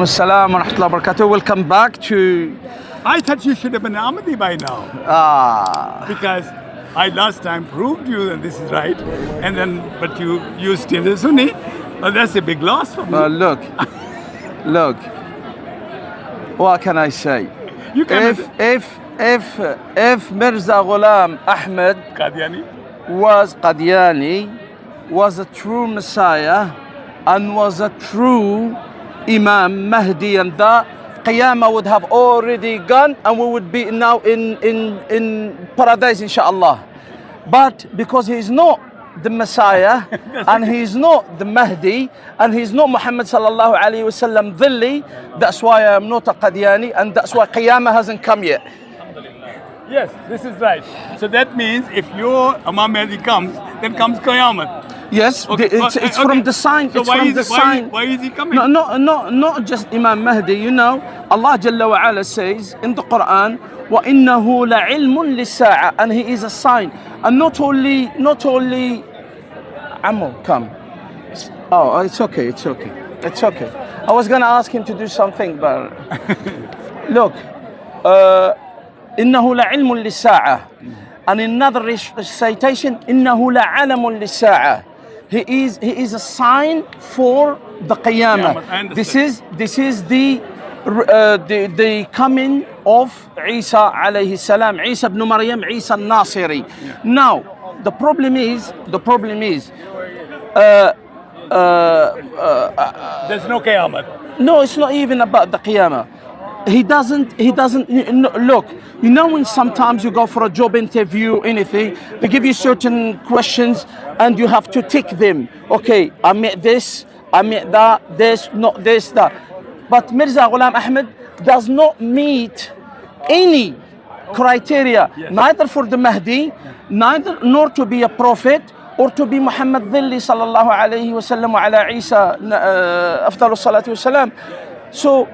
Assalam wa rahmatullahi wa barakatuh. Welcome back to... I thought you should have been Ahmadi by now. Because I last time proved you that this is right, and then, but you still a Sunni. Well, that's a big loss for me. Look, what can I say? You can If Mirza Ghulam Ahmed Qadiani was a true Messiah and was a true Imam Mahdi, and that Qiyamah would have already gone and we would be now in paradise, inshallah. But because he is not the Messiah and he is not the Mahdi and he is not Muhammad sallallahu alayhi wasallam dhilli, that's why I am not a Qadiani, and that's why Qiyamah hasn't come yet. Yes, this is right. So that means if your Imam Mahdi comes, then comes Qiyamah. Yes, okay, it's from the sign. So it's from the sign. Why is he coming? Not just Imam Mahdi. You know, Allah Jalla wa Ala says in the Quran, وَإِنَّهُ لَعِلْمٌ لِلسَّاعَةِ, and he is a sign. And not only, Ammo, come. Oh, it's okay. I was gonna ask him to do something, but look, إِنَّهُ لَعِلْمٌ لِلسَّاعَةِ, and in another recitation, إِنَّهُ لَعَلَمٌ لِلسَّاعَةِ. He is a sign for the Qiyamah. This is the coming of Isa alayhi salam, Isa ibn Maryam, Isa al-Nasiri. Yeah. Now the problem is there's no Qiyamah. No, it's not even about the Qiyamah. He doesn't look. You know, when sometimes you go for a job interview, anything, they give you certain questions and you have to tick them. Okay, I met this, I met that, this, not this, that. But Mirza Ghulam Ahmed does not meet any criteria, neither for the Mahdi, nor to be a prophet, or to be Muhammad Dhilli sallallahu alayhi wa sallam wa ala Isa afdalu salatu wa salam. So,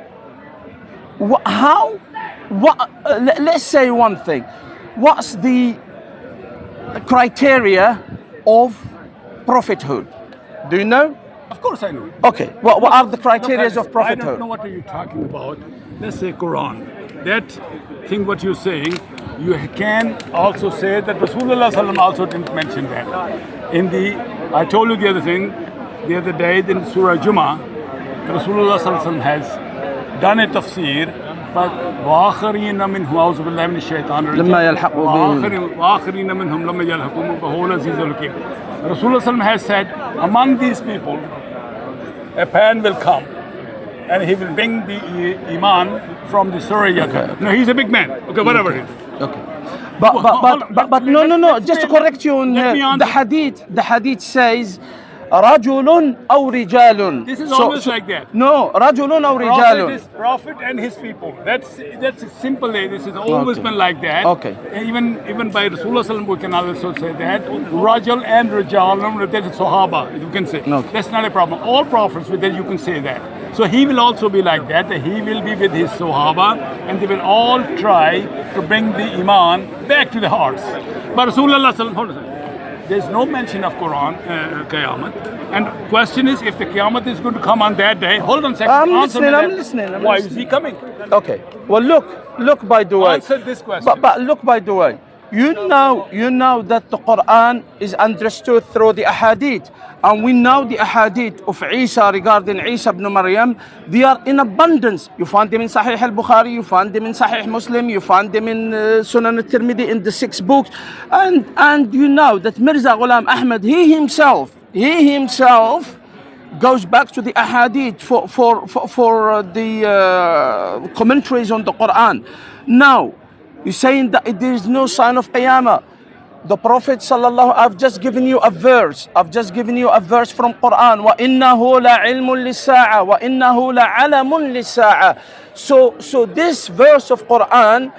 let's say one thing. What's the criteria of prophethood? Do you know? Of course I know. Okay, what are the criteria of prophethood? I don't know what are you talking about. Let's say Quran. That thing what you're saying, you can also say that Rasulullah sallam also didn't mention that. I told you the other day that in Surah Jummah, Rasulullah sallam has done a tafsir, but وآخرين منهم أعوذ بالله من الشيطان الرجيم لما يلحقوا بهم وآخرين منهم لما يلحقوا بهم وهو العزيز الحكيم. Rasulullah sallam has said, among these people, a man will come and he will bring the Iman from the Surah. Okay. No, he's a big man. Okay, whatever it is. Okay. But no, just to correct you on the hadith says رجل أو رجال. This is always like that. No, رجل أو رجال. Prophet and his people. That's simple. This has always been like that. Okay. Even by Rasulullah sallam we can also say that. Rajal and Rajal, that is Sahaba, you can say. Okay. That's not a problem. All prophets with that you can say that. So he will also be like that. He will be with his Sahaba and they will all try to bring the Iman back to the hearts. But Rasulullah sallam, there's no mention of Quran, Qiyamah. And question is, if the Qiyamah is going to come on that day, hold on a second. I'm listening. Why is he coming? Okay. Well, look by the way. Answer this question. But look by the way. You know that the Quran is understood through the ahadith. And we know the ahadith of Isa regarding Isa ibn Maryam, they are in abundance. You find them in Sahih al-Bukhari, you find them in Sahih Muslim, you find them in Sunan al-Tirmidhi, in the 6 books. And you know that Mirza Ghulam Ahmed, he himself goes back to the ahadith for the commentaries on the Quran. Now, you're saying that there is no sign of Qiyamah. The Prophet sallallahu, I've just given you a verse from Quran. وَإِنَّهُ لَعِلْمٌ لِلسَّاعَةِ وَإِنَّهُ لَعَلَمٌ لِلسَّاعَةِ. So this verse of Quran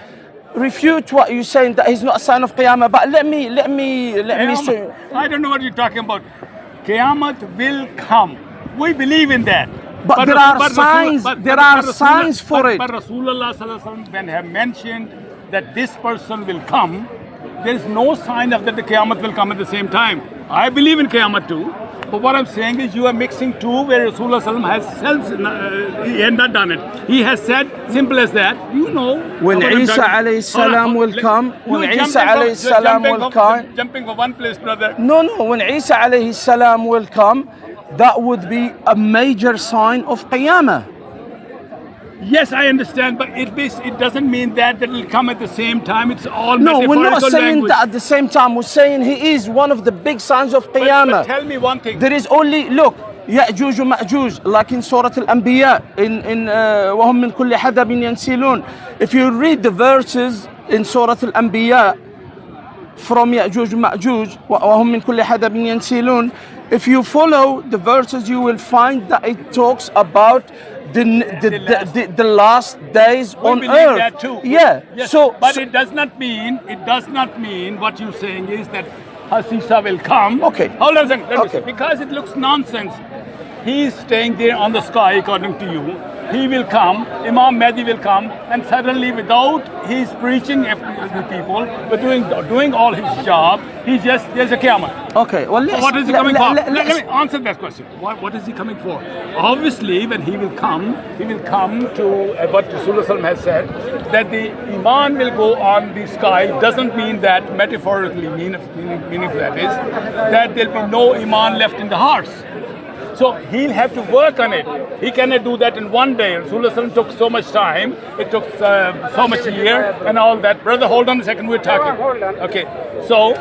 refute what you're saying that he's not a sign of Qiyamah. But let me show you. I don't know what you're talking about. Qiyamah will come. We believe in that. But there are signs for it. But Rasulullah sallallahu alaihi wasallam, when have mentioned that this person will come, there is no sign of that the Qiyamah will come at the same time. I believe in Qiyamah too. But what I'm saying is you are mixing two where Rasulullah Sallam has he had not done it. He has said, simple as that, you know. When Isa alayhi salam will come, when Isa alayhi salam will come. Jumping from one place, brother. No, when Isa alayhi salam will come, that would be a major sign of Qiyamah. Yes, I understand, but it doesn't mean that it will come at the same time. It's all no, metaphorical we're not saying language. that at the same time. We're saying he is one of the big signs of Qiyamah. But tell me one thing. There is only, look, Ya'juj wa Ma'juj, like in Surah Al-Anbiya, in وَهُم مِّن كُلِّ حَدَبٍ يَنْسِلُونَ. If you read the verses in Surah Al-Anbiya from Ya'juj wa Ma'juj, وَهُم مِّن كُلِّ حَدَبٍ يَنْسِلُونَ, if you follow the verses, you will find that it talks about the last days on earth. That too. Yeah. Yes, so, it does not mean what you're saying is that Hasisa will come. Okay. Hold on a second. Let me Okay. say, because it looks nonsense. He's staying there on the sky, according to you. He will come, Imam Mahdi will come, and suddenly, without his preaching the people, but doing all his job, there's a Qiyamah. Okay, well, what is he coming for? Let me answer that question. What is he coming for? Obviously, when he will come to what Rasulullah has said, that the Iman will go on the sky doesn't mean that, metaphorically meaning of that is, that there'll be no Iman left in the hearts. So he'll have to work on it. He cannot do that in one day. Rasulullah took so much time. It took so much a year and all that. Brother, hold on a second. We're talking. Okay. So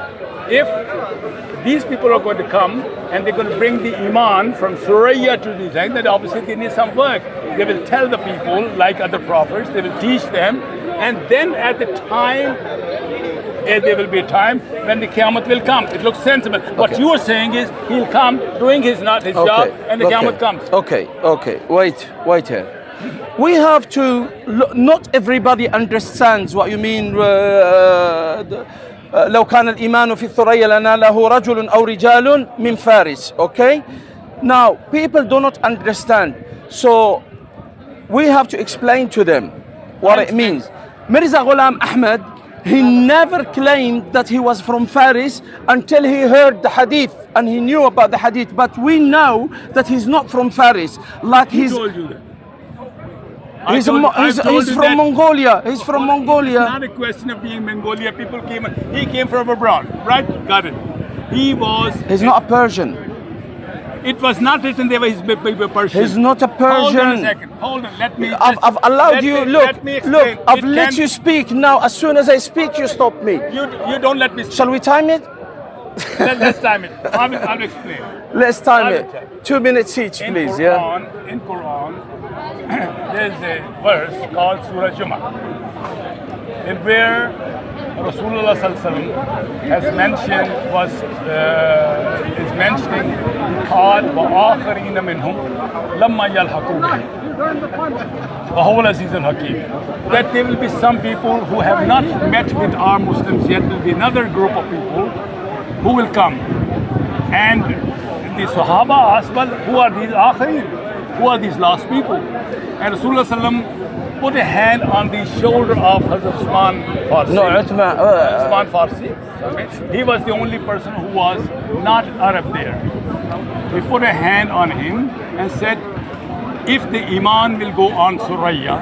if these people are going to come and they're going to bring the Iman from Suraya to the Zayt, then obviously they need some work. They will tell the people, like other prophets, they will teach them. And then at the time, there will be a time when the Qiyamah will come. It looks sensible. Okay. What you are saying is he'll come doing his job and the Qiyamah comes. Okay. Wait here. We have to, not everybody understands what you mean. لو كان الإيمان في الثريا لناله رجل أو رجال من فارس. Okay? Now, people do not understand. So, we have to explain to them what it means. Mirza Ghulam Ahmad, he never claimed that he was from Faris until he heard the Hadith and he knew about the Hadith. But we know that he's not from Faris. Like Who told you that? He's from Mongolia. He's from Mongolia. It's not a question of being Mongolia. He came from abroad, right? Got it. He's not a Persian. It was not written there by his Persian. He's not a Persian. Hold on a second. Hold on. Let me. I've allowed you. Look. I've let you speak. Now, as soon as I speak, you stop me. You don't let me speak. Shall we time it? Let's time it. I'll explain. Let's time it. 2 minutes each, please. In Quran, there's a verse called Surah Jummah, in where Rasulullah has mentioned is mentioning قال وآخرين منهم لما يلحقوا بهم وهو العزيز الحكيم, that there will be some people who have not met with our Muslims yet. There will be another group of people who will come, and the Sahaba asked, well, who are these akhareen? Who are these last people? And Rasulullah put a hand on the shoulder of Hazrat Usman Farsi. Usman Farsi. He was the only person who was not Arab there. He put a hand on him and said, if the Iman will go on Suraya,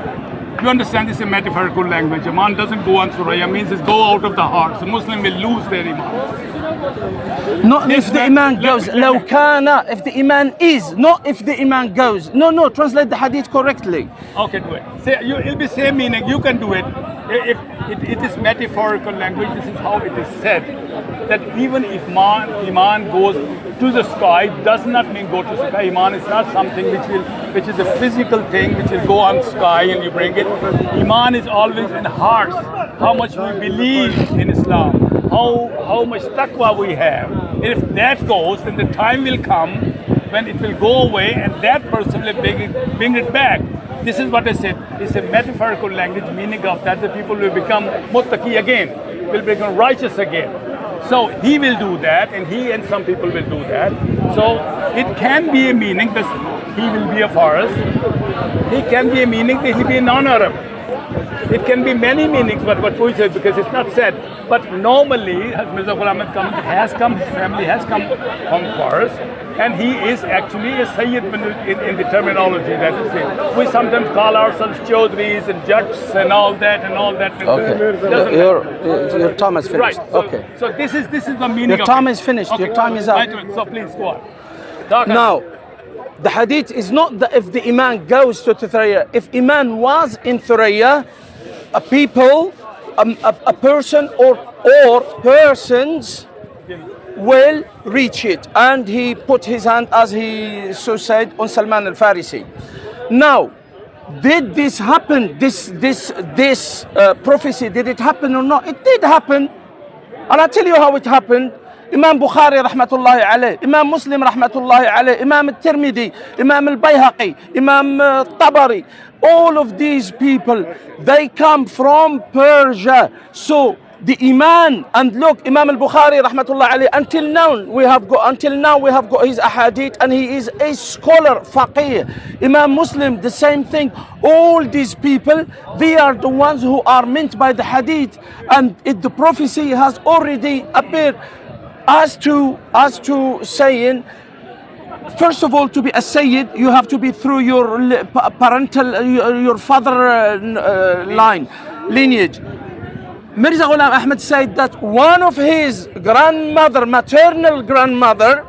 you understand this is a metaphorical language. Iman doesn't go on Suraya, means it's go out of the heart. So Muslim will lose their Iman. Not if the Iman goes. لو كان, if the Iman is, not if the Iman goes. No, translate the hadith correctly. Okay, do it. It'll be same meaning. You can do it. If it is metaphorical language, this is how it is said. That even if Iman goes to the sky, does not mean go to the sky. Iman is not something which is a physical thing which will go on sky and you bring it. Iman is always in hearts. How much we believe in Islam. How much taqwa we have. If that goes, then the time will come when it will go away and that person will bring it back. This is what I said. It's a metaphorical language, meaning of that the people will become muttaqi again, will become righteous again. So he will do that, and he and some people will do that. So it can be a meaning that he will be a forest. He can be a meaning that he'll be a non-Arab. It can be many meanings, but what we say, because it's not said. But normally, as Mirza Ghulam Ahmad has come, his family has come from Fars, and he is actually a Sayyid in the terminology that we say. We sometimes call ourselves Chaudhries and Jats and all that and all that. Okay, your time is finished. Right. So, okay. So this is the meaning. Your time is finished. Okay. Your time is up. Right. So please go on. Talk Now, the hadith is not that if the Iman goes to Thuraya. If Iman was in Thuraya, a people, a person or persons will reach it. And he put his hand, as he so said, on Salman al-Farisi. Now, did this happen? This prophecy, did it happen or not? It did happen. And I'll tell you how it happened. Imam Bukhari rahmatullahi alayh, Imam Muslim rahmatullahi alayh, Imam al-Tirmidhi, Imam al-Bayhaqi, Imam Tabari, all of these people, they come from Persia. So the Iman, and look, Imam al-Bukhari rahmatullahi alayh, until now we have got his ahadith, and he is a scholar, faqih. Imam Muslim, the same thing. All these people, they are the ones who are meant by the hadith, and the prophecy has already appeared. As to saying, first of all, to be a Sayyid, you have to be through your parental, your father line, lineage. Mirza Ghulam Ahmad said that one of his maternal grandmother,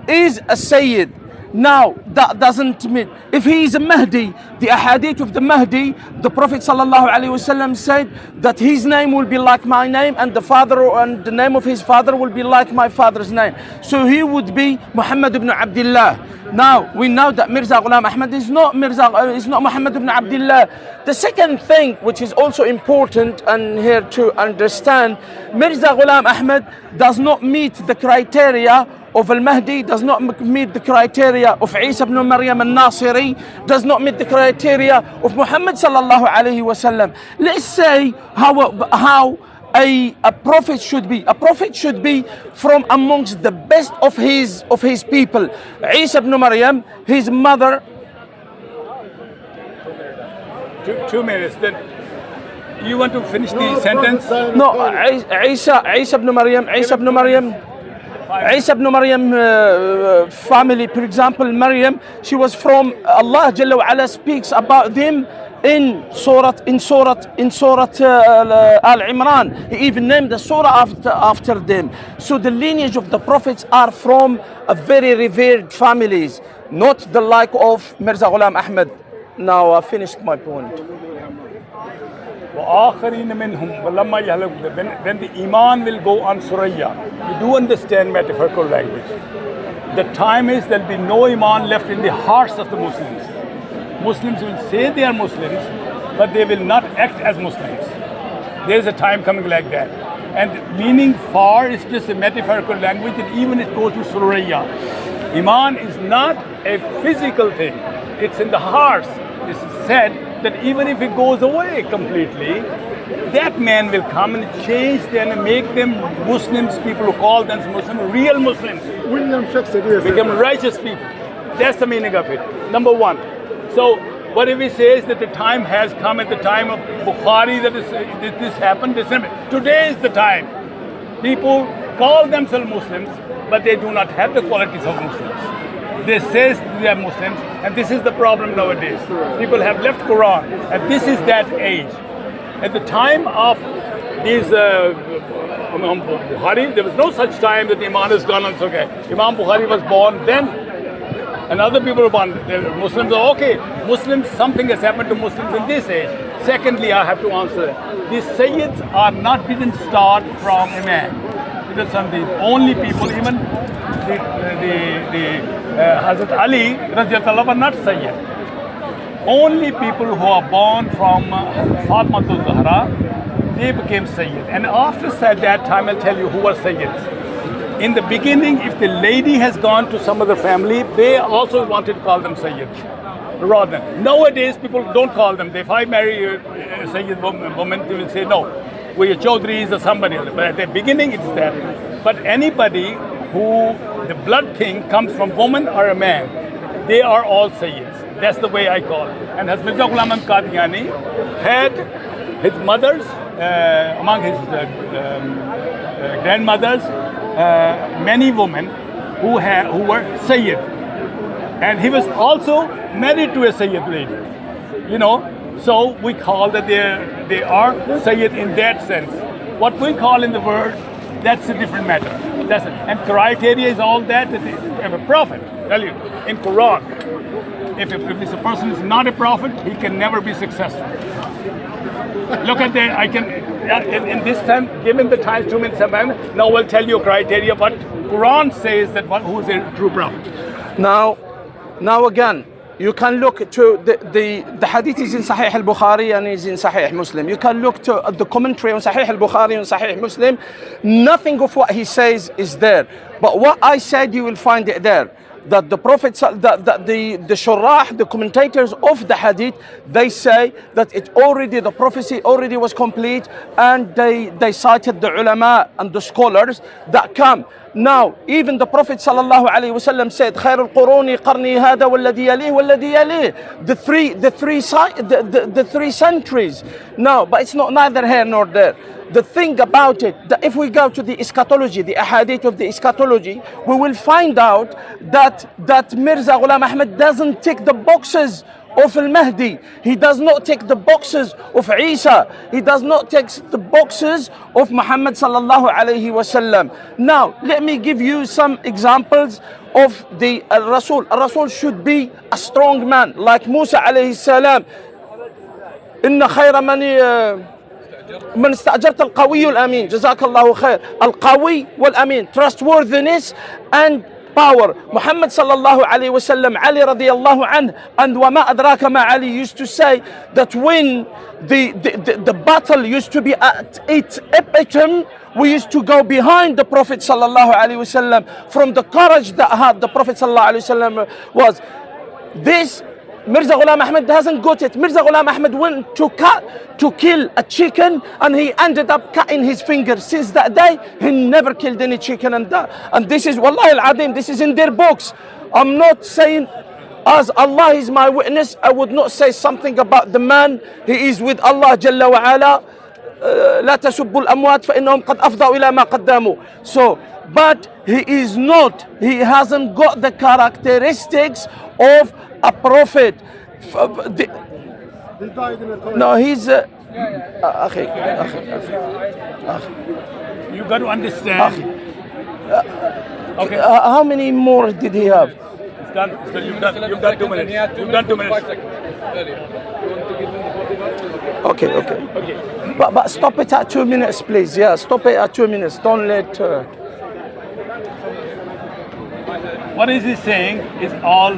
is a Sayyid. Now, that doesn't mean, if he is a Mahdi, the ahadith of the Mahdi, the Prophet ﷺ said that his name will be like my name, and the name of his father will be like my father's name. So he would be Muhammad ibn Abdullah. Now, we know that Mirza Ghulam Ahmad is not Muhammad ibn Abdullah. The second thing, which is also important and here to understand, Mirza Ghulam Ahmad does not meet the criteria of Al-Mahdi, does not meet the criteria of Isa ibn Maryam al-Nasiri, does not meet the criteria of Muhammad sallallahu alayhi wasallam. Let's say how a prophet should be. A prophet should be from amongst the best of his people. Isa ibn Maryam, his mother. 2 minutes. Then you want to finish the sentence? No, Isa ibn Maryam. Isa ibn Maryam family, for example, Maryam, she was from, Allah Jalla wa Ala speaks about them in Surah Al-Imran. He even named the surah after them. So the lineage of the prophets are from a very revered families, not the like of Mirza Ghulam Ahmad. Now I finished my point. When the Iman will go on Suraya, you do understand metaphorical language. The time is there will be no Iman left in the hearts of the Muslims. Muslims will say they are Muslims, but they will not act as Muslims. There is a time coming like that. And meaning far is just a metaphorical language, and even it goes to Suraya. Iman is not a physical thing, it's in the hearts. It's said that even if it goes away completely, that man will come and change them and make them Muslims, people who call them Muslims, real Muslims. Become righteous people. That's the meaning of it. Number one. So what if he says that the time has come at the time of Bukhari that this happened? Today is the time. People call themselves Muslims, but they do not have the qualities of Muslims. They say they are Muslims, and this is the problem nowadays. People have left Quran, and this is that age. At the time of these Imam Bukhari, there was no such time that Iman has gone on. It's okay. Imam Bukhari was born then, and other people were born. Muslims are okay. Muslims, something has happened to Muslims in this age. Secondly, I have to answer that. These Sayyids didn't start from a man. The only people, even Hazrat Ali were not Sayyid. Only people who are born from Fatmatul Zahra, they became Sayyid. And after that time, I'll tell you who were Sayyids. In the beginning, if the lady has gone to some other family, they also wanted to call them Sayyid. Rather than nowadays, people don't call them. If I marry a Sayyid woman, they will say, no, we're Chaudhries or somebody else. But at the beginning, it's that. But anybody who the blood thing comes from woman or a man, they are all Sayyids. That's the way I call it. And as Mirza Ghulam Qadiani had his mothers, among his grandmothers, many women who were Sayyid. And he was also married to a Sayyid lady, you know. So we call that they are Sayyid in that sense. What we call in the word, that's a different matter. And criteria is all that they have a prophet. Tell you, in Quran, if this person is not a prophet, he can never be successful. Look at that. I can, in this time, given the time, 2 minutes, now I'll tell you criteria, but Quran says that who is a true prophet. Now again, you can look to the hadith is in Sahih al-Bukhari and is in Sahih Muslim. You can look to the commentary on Sahih al-Bukhari and Sahih Muslim. Nothing of what he says is there. But what I said, you will find it there. That the Prophet, the shurrah, the commentators of the hadith, they say that the prophecy already was complete, and they cited the ulama and the scholars that come. Now, even the Prophet sallallahu alaihi wasallam said, "Khair al-quruni qarni hada walladhi yalih walladhi yalih." The three centuries. No, but it's not neither here nor there. The thing about it, that if we go to the eschatology, the ahadith of the eschatology, we will find out that Mirza Ghulam Ahmad doesn't tick the boxes of Al-Mahdi. He does not tick the boxes of Isa. He does not tick the boxes of Muhammad sallallahu alayhi wasallam. Now, let me give you some examples of the Rasul. Rasul should be a strong man, like Musa alayhi salam. Inna khayra من استأجرت القوي الأمين جزاك الله خير. القوي والأمين, trustworthiness and power. Muhammad sallallahu alayhi wasallam, Ali radiallahu anhu, and وما أدراك ما Ali used to say that when the battle used to be at its epitome, we used to go behind the Prophet sallallahu alayhi wasallam from the courage that had the Prophet sallallahu alayhi wasallam was. This Mirza Ghulam Ahmad hasn't got it. Mirza Ghulam Ahmad went to kill a chicken, and he ended up cutting his finger. Since that day, he never killed any chicken. And this is, Wallahi al-Adim, this is in their books. I'm not saying, as Allah is my witness, I would not say something about the man. He is with Allah Jalla wa Ala. لا تسبوا الأموات فإنهم قد أفضوا إلى ما قدموا. So, but he hasn't got the characteristics of a prophet. No, he's you got to understand. Okay. How many more did he have? It's done. You've done 2 minutes. You've done 2 minutes. Okay. But stop it at 2 minutes, please. Yeah, stop it at 2 minutes. Don't let. What is he saying is all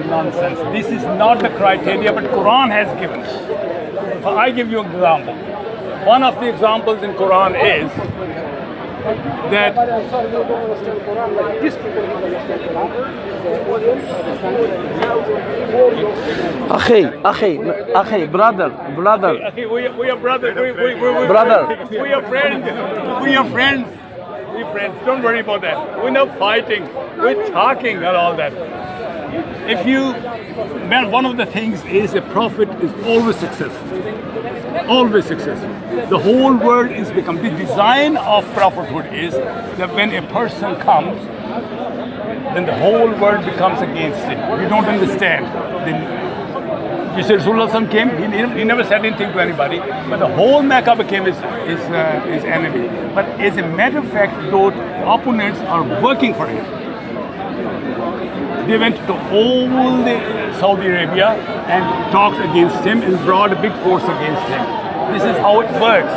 nonsense. This is not the criteria, but Quran has given. So I give you an example. One of the examples in Quran is that Akhi, brother. We are brothers. Brother. We are friends. We're friends. Don't worry about that. We're not fighting. We're talking and all that. One of the things is a prophet is always successful. Always successful. The whole world is become, the design of prophethood is that when a person comes, then the whole world becomes against him. You don't understand. You see, Rasulullah came, he never said anything to anybody, but the whole Mecca became his enemy. But as a matter of fact, those opponents are working for him. They went to all the Saudi Arabia and talked against him and brought a big force against him. This is how it works.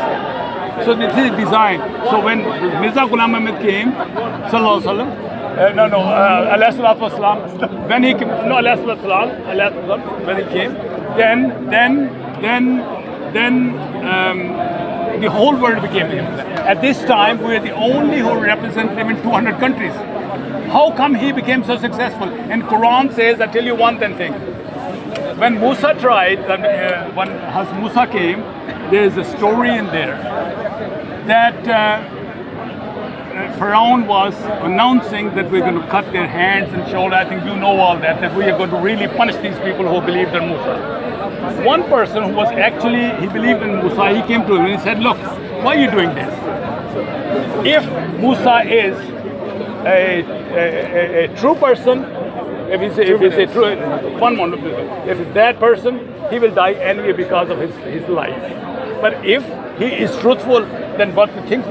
So this is design. So when Mirza Ghulam Ahmad came, sallallahu alaihi wasallam, when he came, when he came, then the whole world became him. At this time, we are the only who represent him in 200 countries. How come he became so successful? And Quran says, I tell you one thing. When Musa tried, when Musa came, there is a story in there that Pharaoh was announcing that we're going to cut their hands and shoulder. I think you know all that, that we are going to really punish these people who believed in Musa. One person who was actually, he believed in Musa, he came to him and he said, look, why are you doing this? If Musa is a true person, if it's a true, if it's that person, he will die anyway because of his life. But if he is truthful, then what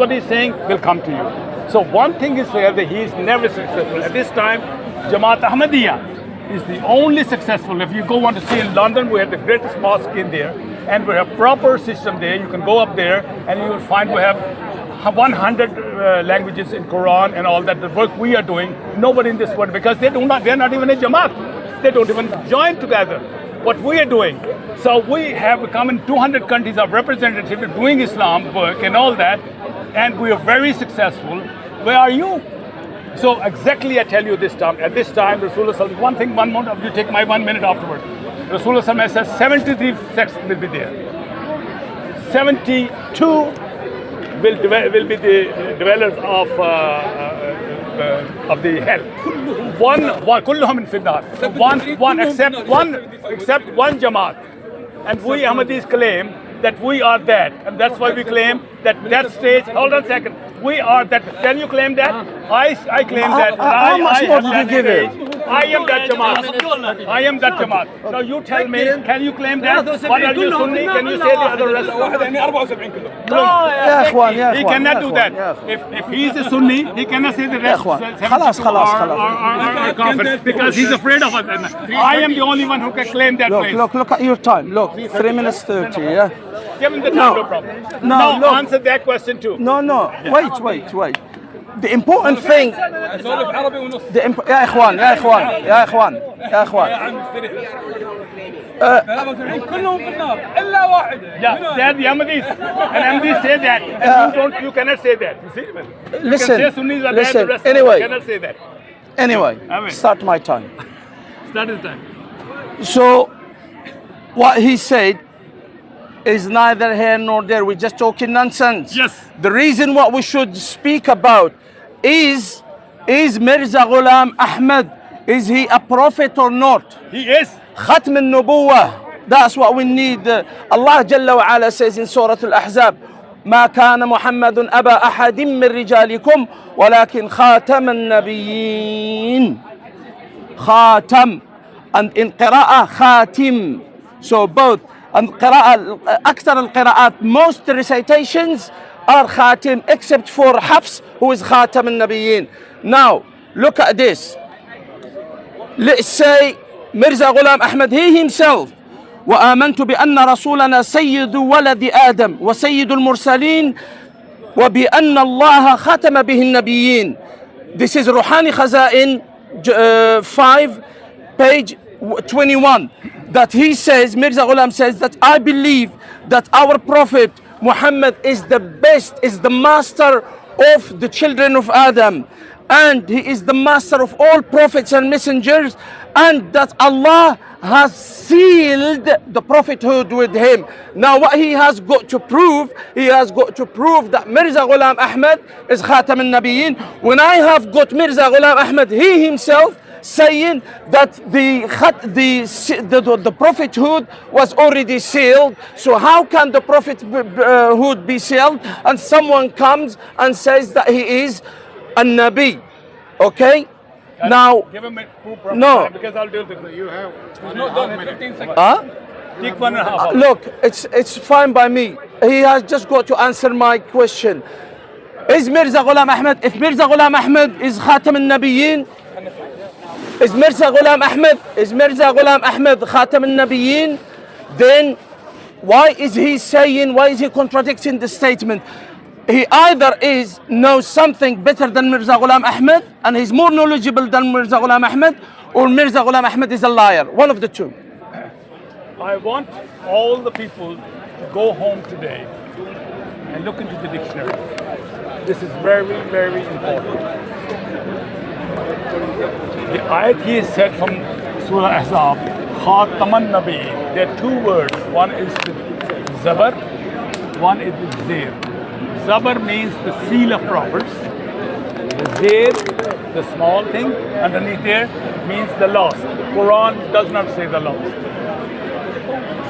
he's saying will come to you. So one thing is clear, that he is never successful. At this time, Jamaat Ahmadiyya is the only successful. If you go want to see in London, we have the greatest mosque in there, and we have proper system there. You can go up there and you will find we have 100 languages in Quran and all that. The work we are doing, nobody in this world, because they're not even a Jamaat. They don't even join together. What we are doing. So we have become in 200 countries of representatives doing Islam work and all that, and we are very successful. Where are you? So exactly I tell you this time, at this time, Rasulullah, one moment, you take my 1 minute afterward. Rasulullah says 73 sects will be there. 72 will be the dwellers of the hell. Kulluhum in finnar. Except one Jamaat. And we Ahmadis claim that we are that, and that's why we claim that stage. Hold on a second. We are that. Can you claim that? I claim that. How much more did you give it? I am that Jamaat. I am that Jamaat. Now you tell me, can you claim that? What are you Sunni? Can you say the other rest? He cannot do that. If he is a Sunni, he cannot say the rest. Are kafir, because he's afraid of us. I am the only one who can claim that place. Look at your time. Look, 3 minutes 30. Yeah. Give him the time, no problem. Now answer that question too. No. Wait. The important thing. يا إخوان. كلهم في النار إلا واحد. Yeah, they are the Ahmadis. And Ahmadis say that. And you cannot say that. You see? Listen. Anyway. You cannot say that. Anyway, start my time. Start his time. So, what he said is neither here nor there. We're just talking nonsense. Yes. The reason what we should speak about is Mirza Ghulam Ahmad, is he a prophet or not? He is. Khatam al-Nubuwah. That's what we need. Allah Jalla wa Ala says in Surah Al-Ahzab, ما كان محمد أبا أحد من رجالكم ولكن خاتم النبيين. خاتم. And in قراءة خاتم. So both. And أكثر القراءات, most recitations are Khatim, except for Hafs, who is Khatam al-Nabiyyin. Now, look at this. Let's say Mirza Ghulam Ahmad, he himself, وآمنت بأن رسولنا سيد ولد آدم وسيد المرسلين وبأن الله ختم به النبيين. This is Ruhani Khaza'in 5, page 21. That he says, Mirza Ghulam says that I believe that our Prophet Muhammad is the best, is the master of the children of Adam, and he is the master of all prophets and messengers, and that Allah has sealed the prophethood with him. Now what he has got to prove, that Mirza Ghulam Ahmad is Khatam al-Nabiyyin. When I have got Mirza Ghulam Ahmad, he himself saying that the prophethood was already sealed. So how can the prophethood be sealed? And someone comes and says that he is a Nabi. Okay? Now, give him no, because I'll do this. You have. He's not done in 15 seconds. Take 1.5 hours. Look, it's fine by me. He has just got to answer my question. Is Mirza Ghulam Ahmad, if Mirza Ghulam Ahmad is Khatam al-Nabiyyin, is Mirza Ghulam Ahmad Khatam al-Nabiyyin, then why is he contradicting the statement? He either knows something better than Mirza Ghulam Ahmad, and he's more knowledgeable than Mirza Ghulam Ahmad, or Mirza Ghulam Ahmad is a liar. One of the two. I want all the people to go home today and look into the dictionary. This is very, very important. The ayat he said from Surah Ahzab, Khatam al-Nabi. There are two words. One is with Zabar, one is with Zir. Zabar means the seal of prophets, There, the small thing underneath there means the lost. Quran does not say the lost.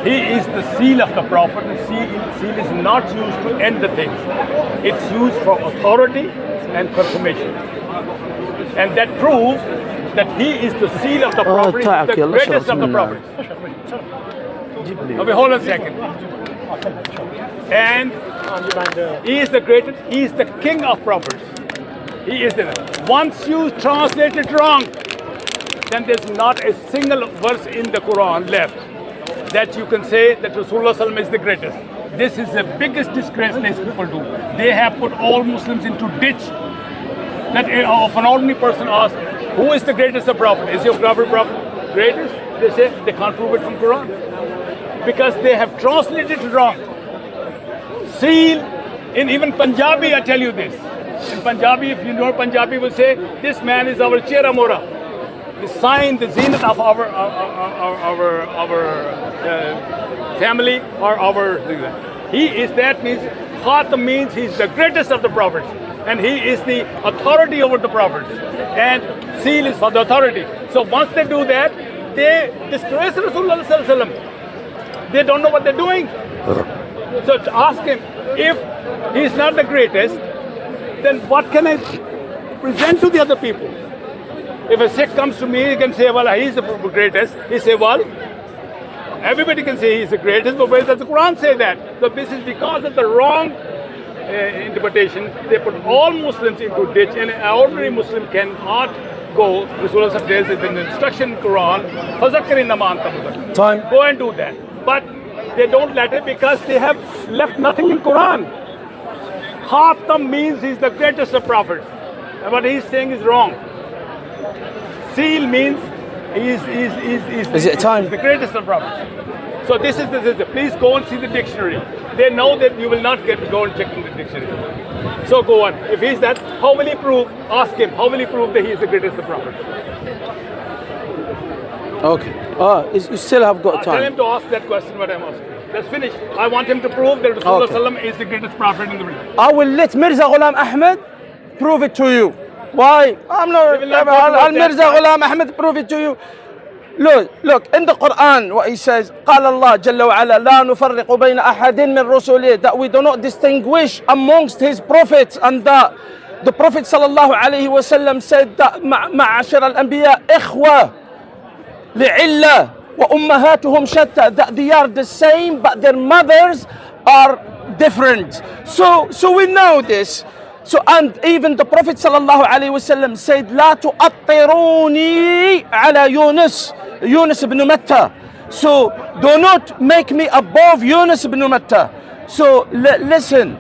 He is the seal of the Prophet, and seal is not used to end the things. It's used for authority and confirmation. And that proves that he is the seal of the Prophet, the greatest of the prophets. Okay, hold on a second. And he is the greatest, he is the king of prophets. He is the, once you translate it wrong, then there's not a single verse in the Quran left that you can say that Rasulullah Sallallahu Alaihi Wasallam is the greatest. This is the biggest disgrace these people do. They have put all Muslims into ditch. That if an ordinary person asks, who is the greatest of prophet? Is your prophet greatest? They say they can't prove it from Quran. Because they have translated it wrong. Seal, in even Punjabi, I tell you this. In Punjabi, if you know Punjabi, will say, this man is our Chera Mora. The sign, the zenith of our family or our. He is that means, Khatam means he's the greatest of the prophets. And he is the authority over the prophets. And seal is for the authority. So once they do that, they disgrace Rasulullah Sallallahu Alaihi Wasallam. They don't know what they're doing. So to ask him, if he's not the greatest, then what can I present to the other people? If a Sikh comes to me, he can say, well, he's the greatest. He say, well, everybody can say he's the greatest, but where does the Quran say that? So this is because of the wrong interpretation. They put all Muslims into ditch, and an ordinary Muslim cannot go. Rasulullah says in the instruction in Quran, Time. go and do that. But they don't let it because they have left nothing in Quran. Khatam means he's the greatest of prophets. And what he's saying is wrong. Seal means he's the greatest of prophets. So this is the please go and see the dictionary. They know that you will not go and check in the dictionary. So go on. If he's that, how will he prove? Ask him. How will he prove that he is the greatest of prophets? Okay. You still have got time. Tell him to ask that question what I'm asking. That's finished. I want him to prove that Rasulullah Sallam is the greatest prophet in the world. I will let Mirza Ghulam Ahmed prove it to you. Why? I'm not. I'll Mirza Ghulam Ahmed prove it to you. Look, in the Quran, what he says, قال الله جل وعلا لا نفرق بين أحد من رسله, that we do not distinguish amongst his prophets, and that the Prophet sallallahu alaihi wasallam said that معاشر الأنبياء إخوة لعلة وأمهاتهم شتى, that they are the same but their mothers are different. So we know this. So, and even the Prophet sallallahu alaihi wasallam said, لا تؤطروني على Yunus ibn Matta. So do not make me above Yunus ibn Matta. So listen,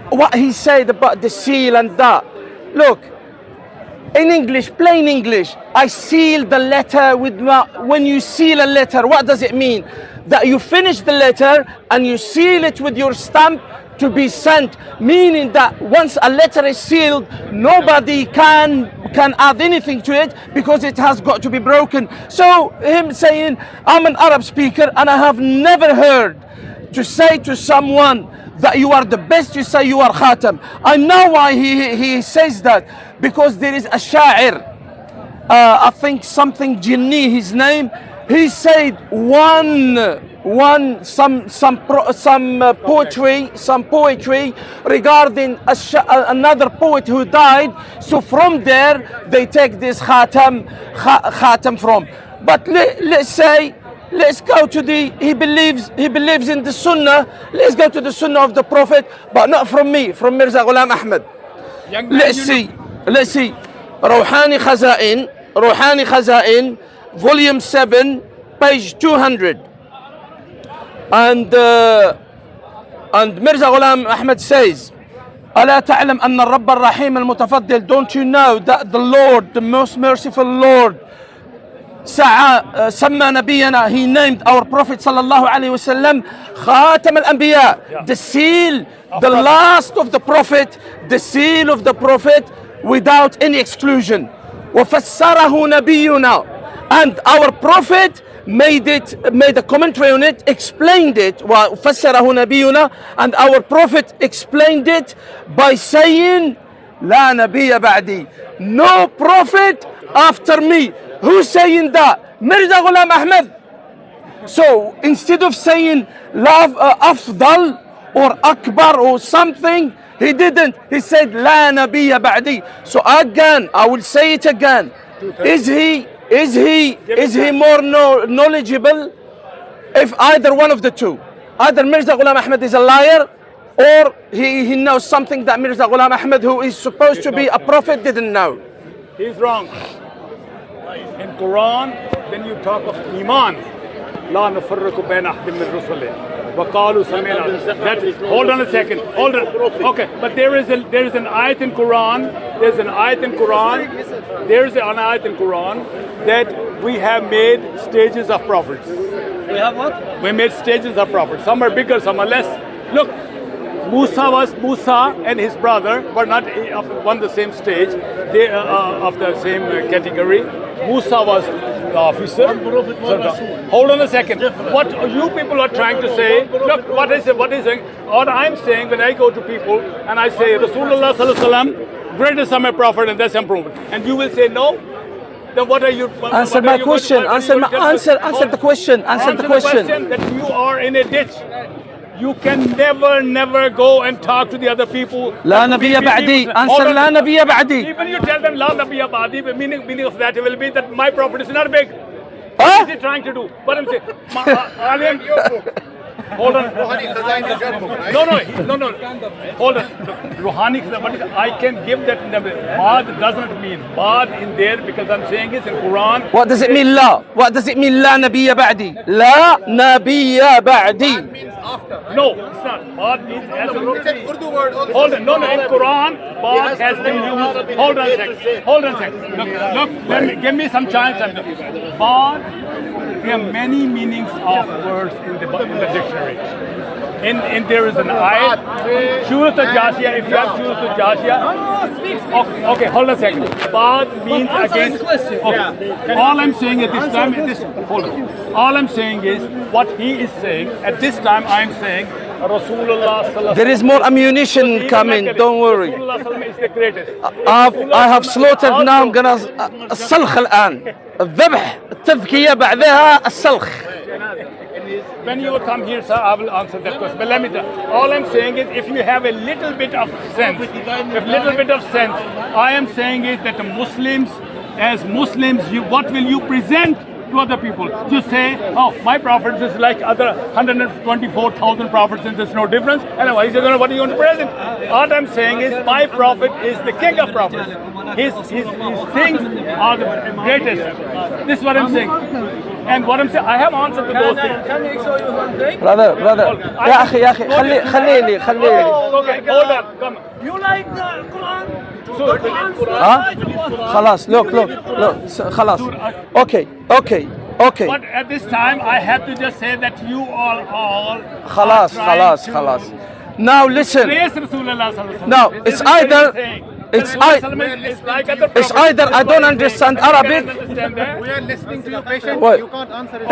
what he said about the seal and that. Look, in English, plain English, I seal the letter with when you seal a letter, what does it mean? That you finish the letter and you seal it with your stamp to be sent, meaning that once a letter is sealed, nobody can add anything to it because it has got to be broken. So him saying, I'm an Arab speaker and I have never heard to say to someone that you are the best, you say you are Khatam. I know why he says that, because there is a sha'ir, I think something Jinni, his name, he said some poetry regarding another poet who died. So from there they take this Khatam from. But let's go to he believes in the Sunnah. Let's go to the Sunnah of the Prophet, but not from me, from Mirza Ghulam Ahmed. Let's see. Rouhani Khazain, volume 7, page 200. And Mirza Ghulam Ahmed says, ألا تعلم أن الرب الرحيم المتفضل, don't you know that the Lord, the most merciful Lord, سمى نبينا, he named our Prophet صلى الله عليه وسلم خاتم الأنبياء, the seal, the last of the Prophet, the seal of the Prophet without any exclusion. وفسره نبينا, and our Prophet made a commentary on it, explained it. وفسره نبينا, and our Prophet explained it by saying لا نبي بعدي. No prophet after me. Who's saying that? Mirza Ghulam Ahmad. So instead of saying love afdal or akbar or something, he didn't. He said la nabiyya ba'di. So again, I will say it again. Is he more knowledgeable? If either one of the two, either Mirza Ghulam Ahmad is a liar, or he knows something that Mirza Ghulam Ahmad, who is supposed to be a prophet, didn't know. He's wrong. In Quran, when you talk of iman, لا نفرق بين أحد من رسله وقالوا سمعنا. Hold on a second. Hold on. Okay, but there is an ayat in Quran. There's an ayat in Quran. There's an ayat in Quran that we have made stages of prophets. We have what? We made stages of prophets. Some are bigger, some are less. Look, Musa and his brother were not on the same stage. They of the same category. Musa was the officer. Hold on a second. What you people are trying to say? Look, what is it? What I'm saying when I go to people and I say Rasulullah sallallahu alaihi wasallam, greatest of my prophet, and that's improvement, and you will say no. Then what are you? Answer my question. Answer the question. Answer the question. That you are in a ditch. You can never go and talk to the other people. لا نبي بعدي. Answer لا نبي بعدي. Even you tell them لا نبي بعدي, the meaning of that will be that my prophet is not big. Huh? What is he trying to do? What I'm saying, hold on. No. Hold on. Ruhani, I can give that number. Bad doesn't mean bad in there because I'm saying it's in Quran. What does it mean لا? What does it mean لا نبي بعدي? لا نبي بعدي. No, it's not. Bad means as a Urdu word. Hold on. No. In Quran, bad has been used. Hold on a second. Look. Give me some chance. Bad. There are many meanings of words in the dictionary. In there is an ayat. Choose the Jashia. If you have choose the Jashia. Okay, hold on a second. Bad means against. Okay. All I'm saying at this time is hold on. All I'm saying is what he is saying. At this time, I'm saying Rasulullah. There is more ammunition coming. Don't worry. Rasulullah is the greatest. I have slaughtered now. I'm gonna السلخ الآن. الذبح التذكية بعدها السلخ. When you come here, sir, I will answer that question. But let me tell you, all I'm saying is if you have a little bit of sense, I am saying is that the Muslims, as Muslims, what will you present to other people? You say, oh, my prophet is like other 124,000 prophets and there's no difference. And he says, what are you going to present? What I'm saying is my prophet is the king of prophets. His things are the greatest. This is what I'm saying. And what I'm saying, I have answered to those things. Can I show you something? Brother. يا أخي خليني. Okay, hold on, come on. You like the Quran? خلاص look خلاص. Okay. But at this time, I have to just say that you all خلاص. Now listen. Praise Rasulullah sallallahu alaihi wasallam. Now it's either I don't understand Arabic. We are listening to you patiently. What? You can't answer it.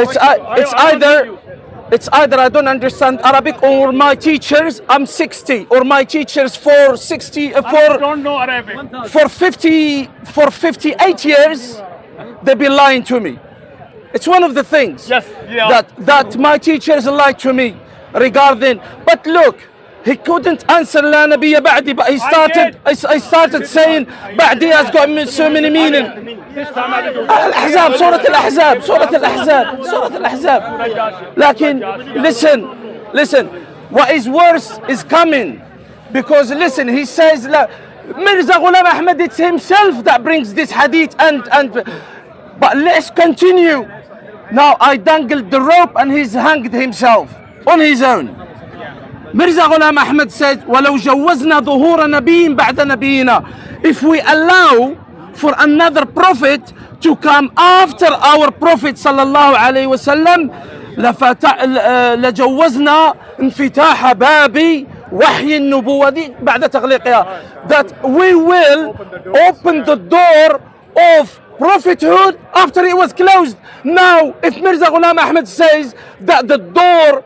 It's either I don't understand Arabic or my teachers. I'm 60 or my teachers for 60 I don't know Arabic. for 58 years they've been lying to me. It's one of the things that my teachers lied to me regarding. But look, he couldn't answer لا نبي بعدي, but I started saying بعدي has got so many meaning. الأحزاب سورة الأحزاب. لكن listen, what is worse is coming, because listen, he says Mirza Ghulam Ahmad, it's himself that brings this hadith but let's continue. Now I dangled the rope and he's hanged himself on his own. Mirza Ghulam Ahmad said ولو جوزنا ظهور نبي بعد نبينا, if we allow for another prophet to come after our prophet صلى الله عليه وسلم لجوزنا انفتاح باب وحي النبوة دي بعد تغليقها, that we will open the door of prophethood after it was closed. Now if Mirza Ghulam Ahmad says that the door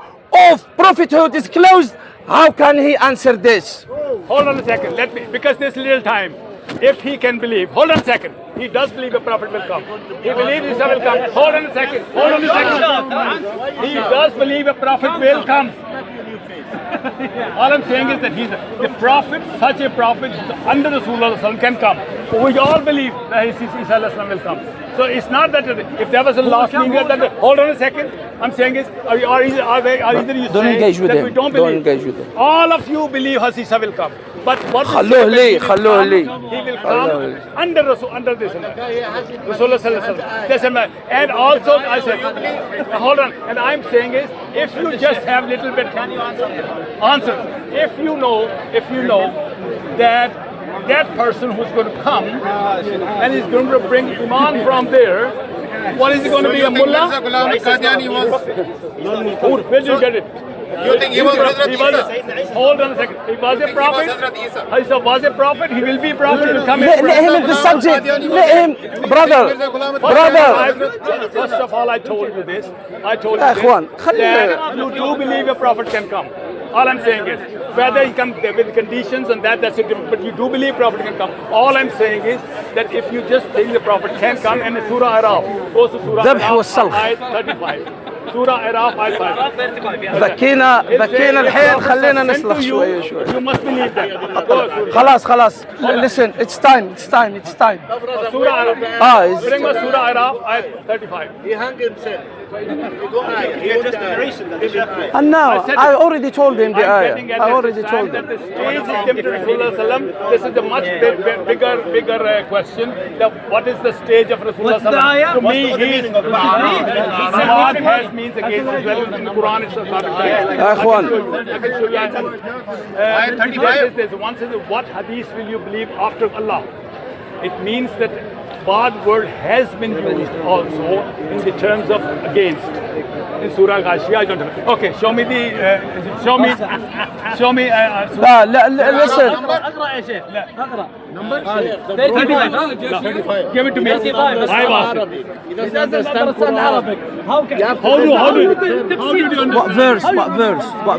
of prophethood is closed, How can he answer this? Hold on a second. Let me, because there's little time. If he can believe, hold on a second. He does believe a prophet will come. He believes Isa will come. Hold on a second. Hold on a second. He does believe a prophet will come. All I'm saying is that he's the prophet, such a prophet under Rasulullah can come. We all believe that Isa will come. So it's not that if there was a last meaning, that hold on a second. I'm saying is, are either you Don't say engage with that them. we don't Don't believe. engage with them. All of you believe Isa will come. But what خلوه لي خلوه لي. he will come under this. Rasulullah. And also I said, hold on. And I'm saying is, if you just have little bit answer. If you know that person who's going to come and is going to bring Iman from there, what is it going to be, a mullah? Qadiani was. Where did you get it? You think he was Hazrat Isa? Hold on a second. He was a prophet. Isa was a prophet. He will be a prophet. He will come Let him in the subject. Let him, brother. First of all, I told you this. I told يا you this, إخوان، that you do believe a prophet can come. All I'm saying is, whether he comes with conditions and that's it, but you do believe prophet can come. All I'm saying is that if you just think the prophet can come, and Surah Araf goes to Surah ذبح Araf, والسلخ. ayat 35. Surah Araf, ayat 5. بكينا الحين خلينا نسلخ شوية شوي. You must believe that. خلاص. Listen, it's time. Surah Araf. It's Bring us Surah Araf, ayat 35. He hung himself. He just narration that. And now, I already told him the I'm ayah. getting at I that already this told time him. that the stage is given to Rasulullah Sallam. This is a much bigger question. What is the stage of Rasulullah Sallam? To me, God has means against Israel. In the Quran, it's not يا إخوان. I can show you. Ayat 35. There's one says, what hadith will you believe after Allah? It means that bad word has been used also in the terms of against. In Surah Ghashiyah, I don't know. Okay, show me. لا listen. Number? 35. Give it to me. I asked it. He doesn't understand Arabic. How can How do you understand? What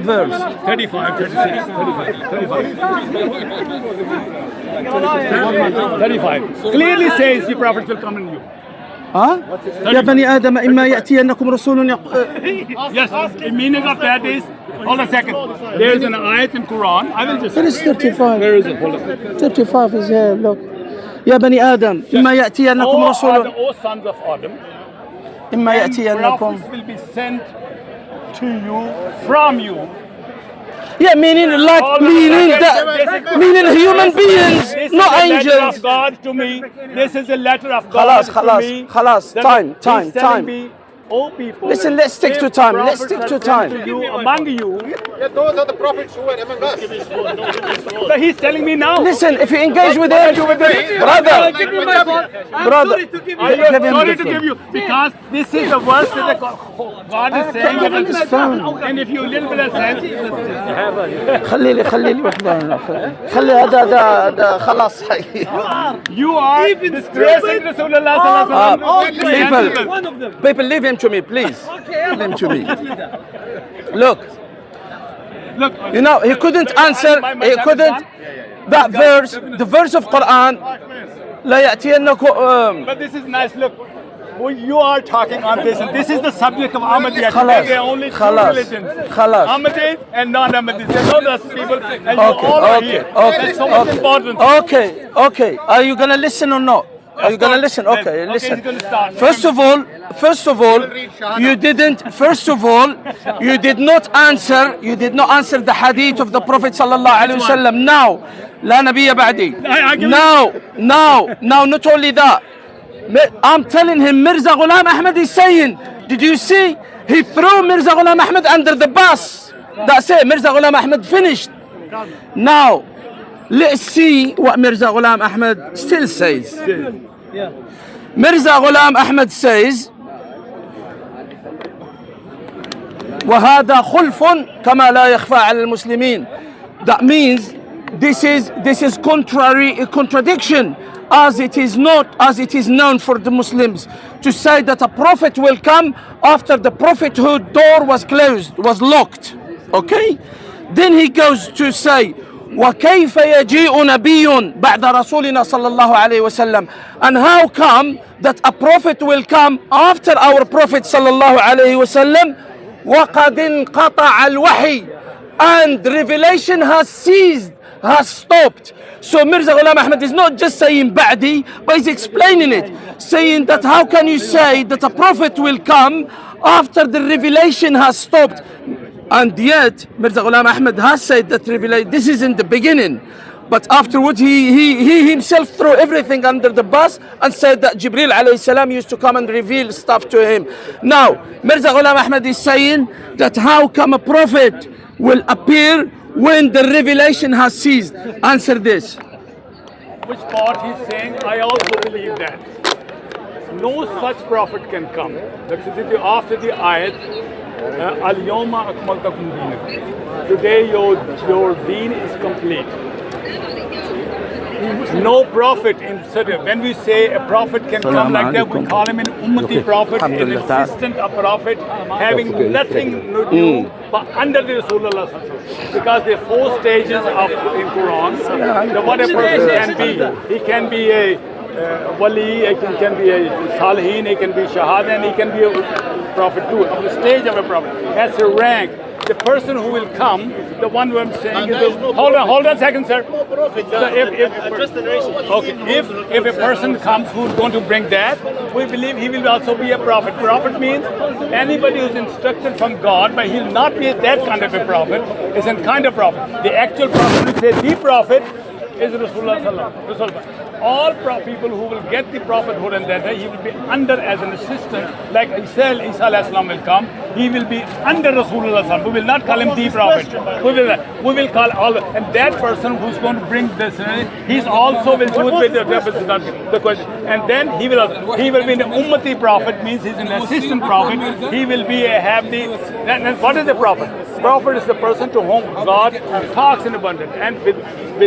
verse? 35, 36, 35. Clearly says the Prophet will come in you. يا بني آدم إما يأتينكم رسول Yes, the meaning of that is, hold on a second. There is an ayat in Quran. I will just. There is 35. Where is it? Hold on. 35 is here, look. يا بني آدم إما يأتينكم رسول O sons of Adam, إما and يأتينكم. prophets will be sent to you from you. Yeah, meaning human beings, This not is a letter angels. of God to me. This is a letter of God to me. خلاص. He's telling Time. me, oh people, Listen, let's stick to if time. prophets Let's stick are to sent time. to you, among you. Yeah, those are the prophets who were among us. But he's telling me now. Listen, if you engage with him, brother, I'm sorry to give you, because this is the verse that God is saying. And if you little bit of sense, خلي لي وحده خلي هذا خلاص you are disgracing Rasulullah sallallahu alaihi wasallam. people leave him to me, please. Leave him to me. Look, you know, he couldn't answer. He couldn't. That verse, the verse of Quran, لا يأتينكم. But this is nice. Look, you are talking on this, and this is the subject of Ahmadiyya. There are only two religions: Ahmadis and non-Ahmadis. There are no people, and you all are here. That's so much important. Okay. Are you gonna listen or not? Are you gonna listen? Okay, listen. He's gonna start. First of all, you did not answer the hadith of the Prophet sallallahu alaihi wasallam. Now, لا نبي بعدي. Now, not only that. I'm telling him Mirza Ghulam Ahmad is saying, did you see? He threw Mirza Ghulam Ahmad under the bus. That's it. Mirza Ghulam Ahmad finished. Now, let's see what Mirza Ghulam Ahmad still says. Mirza Ghulam Ahmad says, وهذا خلف كما لا يخفى على المسلمين. That means this is a contradiction, as it is known for the Muslims to say that a prophet will come after the prophethood door was closed, was locked. Okay? Then he goes to say, وَكَيْفَ يَجِيءُ نَبِيٌّ بَعْدَ رَسُولِنَا صَلَّى اللَّهُ عَلَيْهِ وَسَلَّمَ. And how come that a prophet will come after our Prophet صلى الله عليه وسلم وَقَدْ انْقَطَعَ الْوَحِيُّ, and revelation has ceased, has stopped. So Mirza Ghulam Ahmad is not just saying Ba'di, but he's explaining it, saying that how can you say that a prophet will come after the revelation has stopped? And yet Mirza Ghulam Ahmad has said that this is in the beginning, but afterwards he himself threw everything under the bus and said that Jibril alayhi salam used to come and reveal stuff to him. Now Mirza Ghulam Ahmad is saying that how come a prophet will appear when the revelation has ceased? Answer this. Which part he's saying, I also believe that. No such prophet can come. That's after the ayat, Al-Yawma Akmaltakum Dinakum. Today your deen is complete. No prophet in certain, when we say a prophet can come like that, we call him an ummati prophet, an assistant of prophet, having nothing new but under the Rasulullah. Because there are 4 stages of in Quran. What a person can be. He can be a wali, he can be a salihin, he can be shahada, and he can be a prophet too. On the stage of a prophet, that's a rank. The person who will come, the one who I'm saying is hold on a second, sir. So if a person comes who's going to bring that, we believe he will also be a prophet. Prophet means anybody who's instructed from God, but he'll not be that kind of a prophet. It's a kind of prophet. The actual prophet, we say the prophet, is Rasulullah. All people who will get the prophethood and that he will be under as an assistant, like Isa al-Islam will come, he will be under Rasulullah. We will not call him the prophet. We will call all, and that person who's going to bring this, he's also will do it with the question. And then he will be an ummati prophet, means he's an assistant prophet. He will be what is a prophet? Prophet is the person to whom God talks in abundance, and with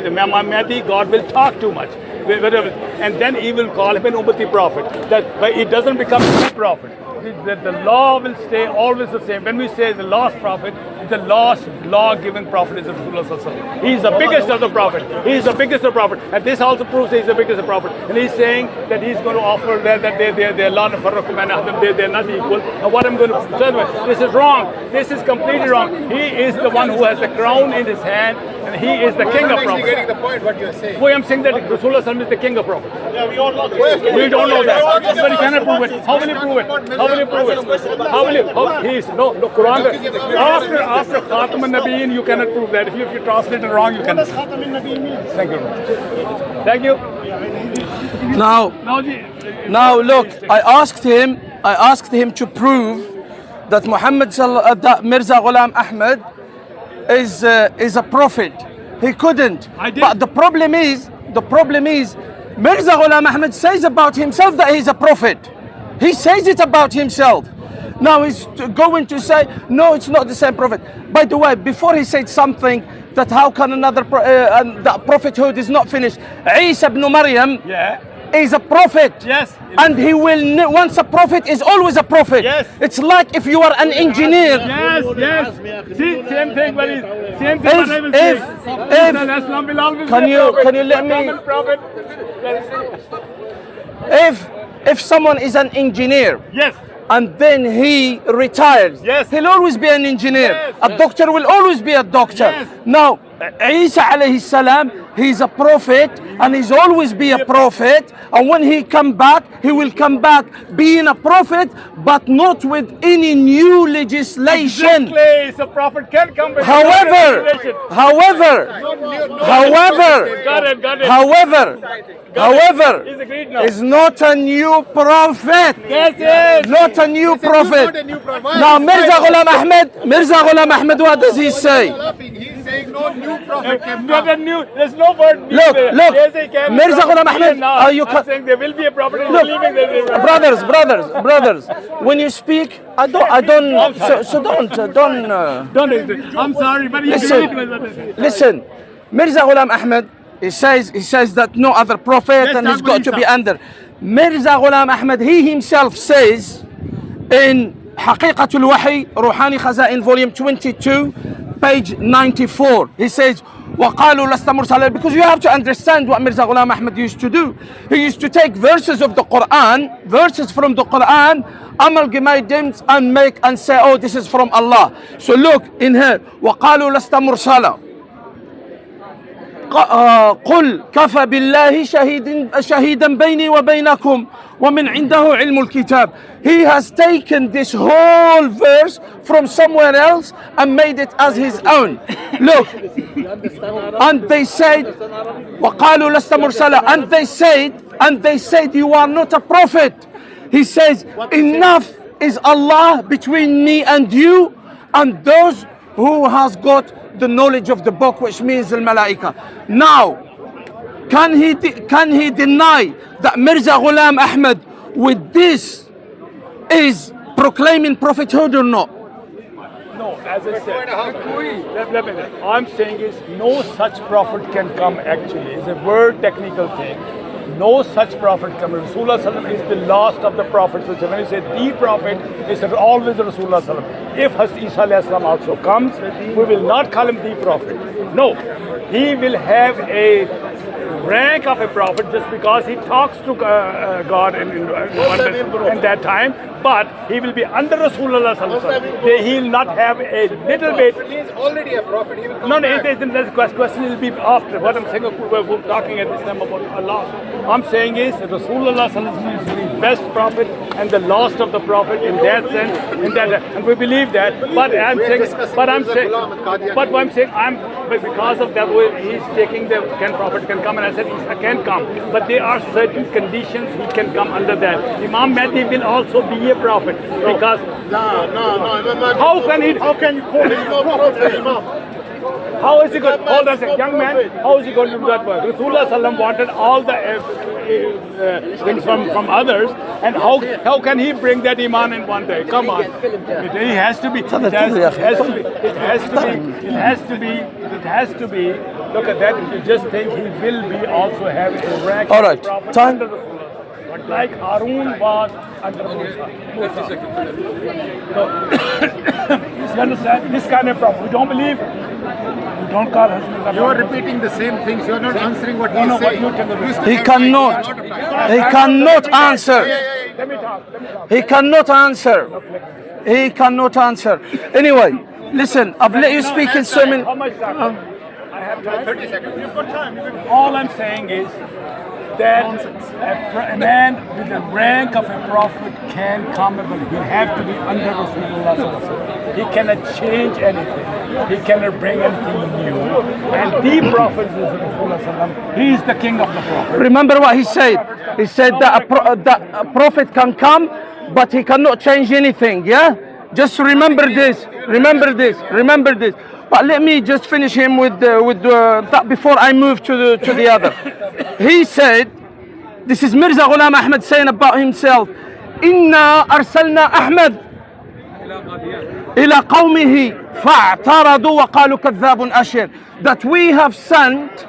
Mahdi, God will talk too much. And then he will call him an ummati prophet. But it doesn't become a prophet. The law will stay always the same. When we say the last prophet, the last law-given prophet is Rasulullah. He is the biggest of the prophet. He is the biggest of the prophet. And this also proves he is the biggest of the prophet. And he's saying that he's going to offer that they're not equal. And what I'm going to say, this is wrong. This is completely wrong. He is the one who has the crown in his hand, and he is the king of prophets. Getting the point what you're saying. Well, I'm saying that Rasulullah is the king of prophets. Yeah, we all know this. We don't know that. But you cannot prove it. How will you prove it? How will you prove it? How will you? Quran. After Khatam and Nabiyyin, you cannot prove that. If you translate it wrong, you can. What does Khatam and Nabiyyin mean? Thank you. Thank you. Now look, I asked him to prove that that Mirza Ghulam Ahmad is a prophet. He couldn't. But the problem is Mirza Ghulam Ahmad says about himself that he's a prophet. He says it about himself. Now he's going to say, no, it's not the same prophet. By the way, before he said something that how can another that prophethood is not finished. Isa ibn Maryam is a prophet. Yes. And he will, once a prophet is always a prophet. Yes. It's like if you are an engineer. Yes. See, same thing, buddy. Same thing what I will say. Islam will always can you let me? If someone is an engineer. Yes. And then he retires. Yes. He'll always be an engineer. Yes. A doctor will always be a doctor. Yes. Now, Isa alayhi salam, he's a prophet and he's always be a prophet. And when he come back, he will come back being a prophet, but not with any new legislation. Exactly. So prophet can come with However, He's agreed now. is not a new prophet. Yes. Not a new prophet. Now Mirza Ghulam Ahmad, what does he say? He's saying no new prophet can There's come. no word. Look, Mirza Ghulam Ahmad, I'm saying there will be a prophet. Brothers, when you speak, I don't. I'm sorry, but Listen, Mirza Ghulam Ahmad, he says that no other prophet and he's got to be under. Mirza Ghulam Ahmad, he himself says in حقيقة الوحي روحاني خزائن volume 22 page 94. He says, وَقَالُوا لَسْتَ مُرْسَلًا. Because you have to understand what Mirza Ghulam Ahmad used to do. He used to take verses of the Quran, verses from the Quran, amalgamate them and make and say, oh, this is from Allah. So look in here, وَقَالُوا لَسْتَ مُرْسَلًا. قل كفى بالله شهيدا بيني وبينكم ومن عنده علم الكتاب. He has taken this whole verse from somewhere else and made it as his own. Look, and they said وقالوا لست مرسلا, and they said you are not a prophet. He says enough is Allah between me and you and those who has got the knowledge of the book, which means al-malaika. Now, can he deny that Mirza Ghulam Ahmad with this is proclaiming prophethood or not? No, as I said, I'm saying is no such prophet can come actually. It's a word technical thing. No such prophet comes. Rasulullah Sallam is the last of the prophets. So when you say the prophet, it's always Rasulullah Sallam. If Hazrat Isa alayhi salam also comes, we will not call him the prophet. No, he will have a rank of a prophet just because he talks to God in that time, but he will be under Rasulullah Sallallahu Alaihi Wasallam. He will not have a little bit. He is already a prophet. He will come No, back. the question will be after. What I'm saying, we're talking at this time about Allah. I'm saying is that Rasulullah Sallallahu Alaihi Wasallam is the best prophet and the last of the prophet in that sense, and we believe that. But I'm saying, but what I'm saying, but because of that way, he's taking the prophet can come, and I said Isa can come, but there are certain conditions he can come under that. Imam Mahdi will also be a prophet because No. how can he? How can you call him a prophet, Imam? How is he going? Hold on a second, young man. How is he going to do that work? Rasulullah Sallam wanted all the things from others, and how can he bring that iman in one day? Come on, it has to be. It has to be. Look at that. If you just think he will be also have a rank. All right, time. But like Harun was under Musa. So, you understand? This kind of problem. We don't believe. We don't call husband. You are repeating the same things. You are not answering what he is saying. He cannot answer. Let me talk. He cannot answer. He cannot answer. Anyway, listen, I've let you speak in so many. How much time? I have 30 seconds. You've got time. All I'm saying is that a man with the rank of a prophet can come, but he have to be under Rasulullah Sallallahu Alaihi Wasallam. He cannot change anything. He cannot bring anything new. And the prophet is Rasulullah Sallallahu Alaihi Wasallam. He is the king of the prophet. Remember what he said? He said that a prophet can come, but he cannot change anything, yeah? Just remember this. Remember this. But let me just finish him with that before I move to the other. He said, this is Mirza Ghulam Ahmad saying about himself, Inna arsalna Ahmad ila qawmihi fa'taradu wa qalu kadhabun ashir. That we have sent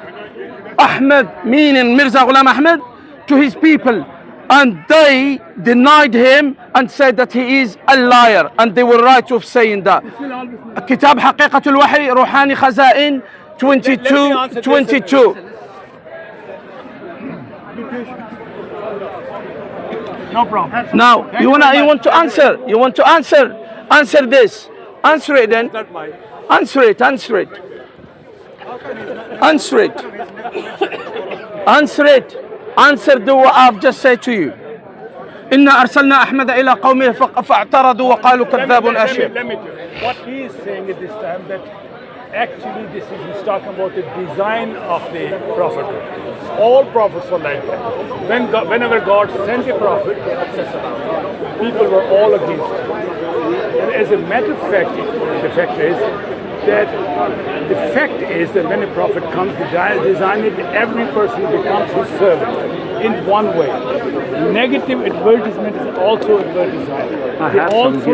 Ahmad, meaning Mirza Ghulam Ahmad, to his people, and they denied him and said that he is a liar, and they were right of saying that. Kitab Haqiqatul Wahi, Ruhani Khaza'in 22. No problem. Now, you want to answer? You want to answer? Answer this. Answer it then. Answer it. Answer what I've just said to you. إنا أرسلنا أحمد إلى قومه فاعترضوا وقالوا كذاب أشر. Let me tell you. What he is saying at this time that actually he's talking about the design of the prophethood. All prophets were like that. Whenever God sent a prophet, people were all against him. And as a matter of fact, the fact is that when a prophet comes, the design it, every person becomes his servant in one way. Negative advertisement is also advertisement. They also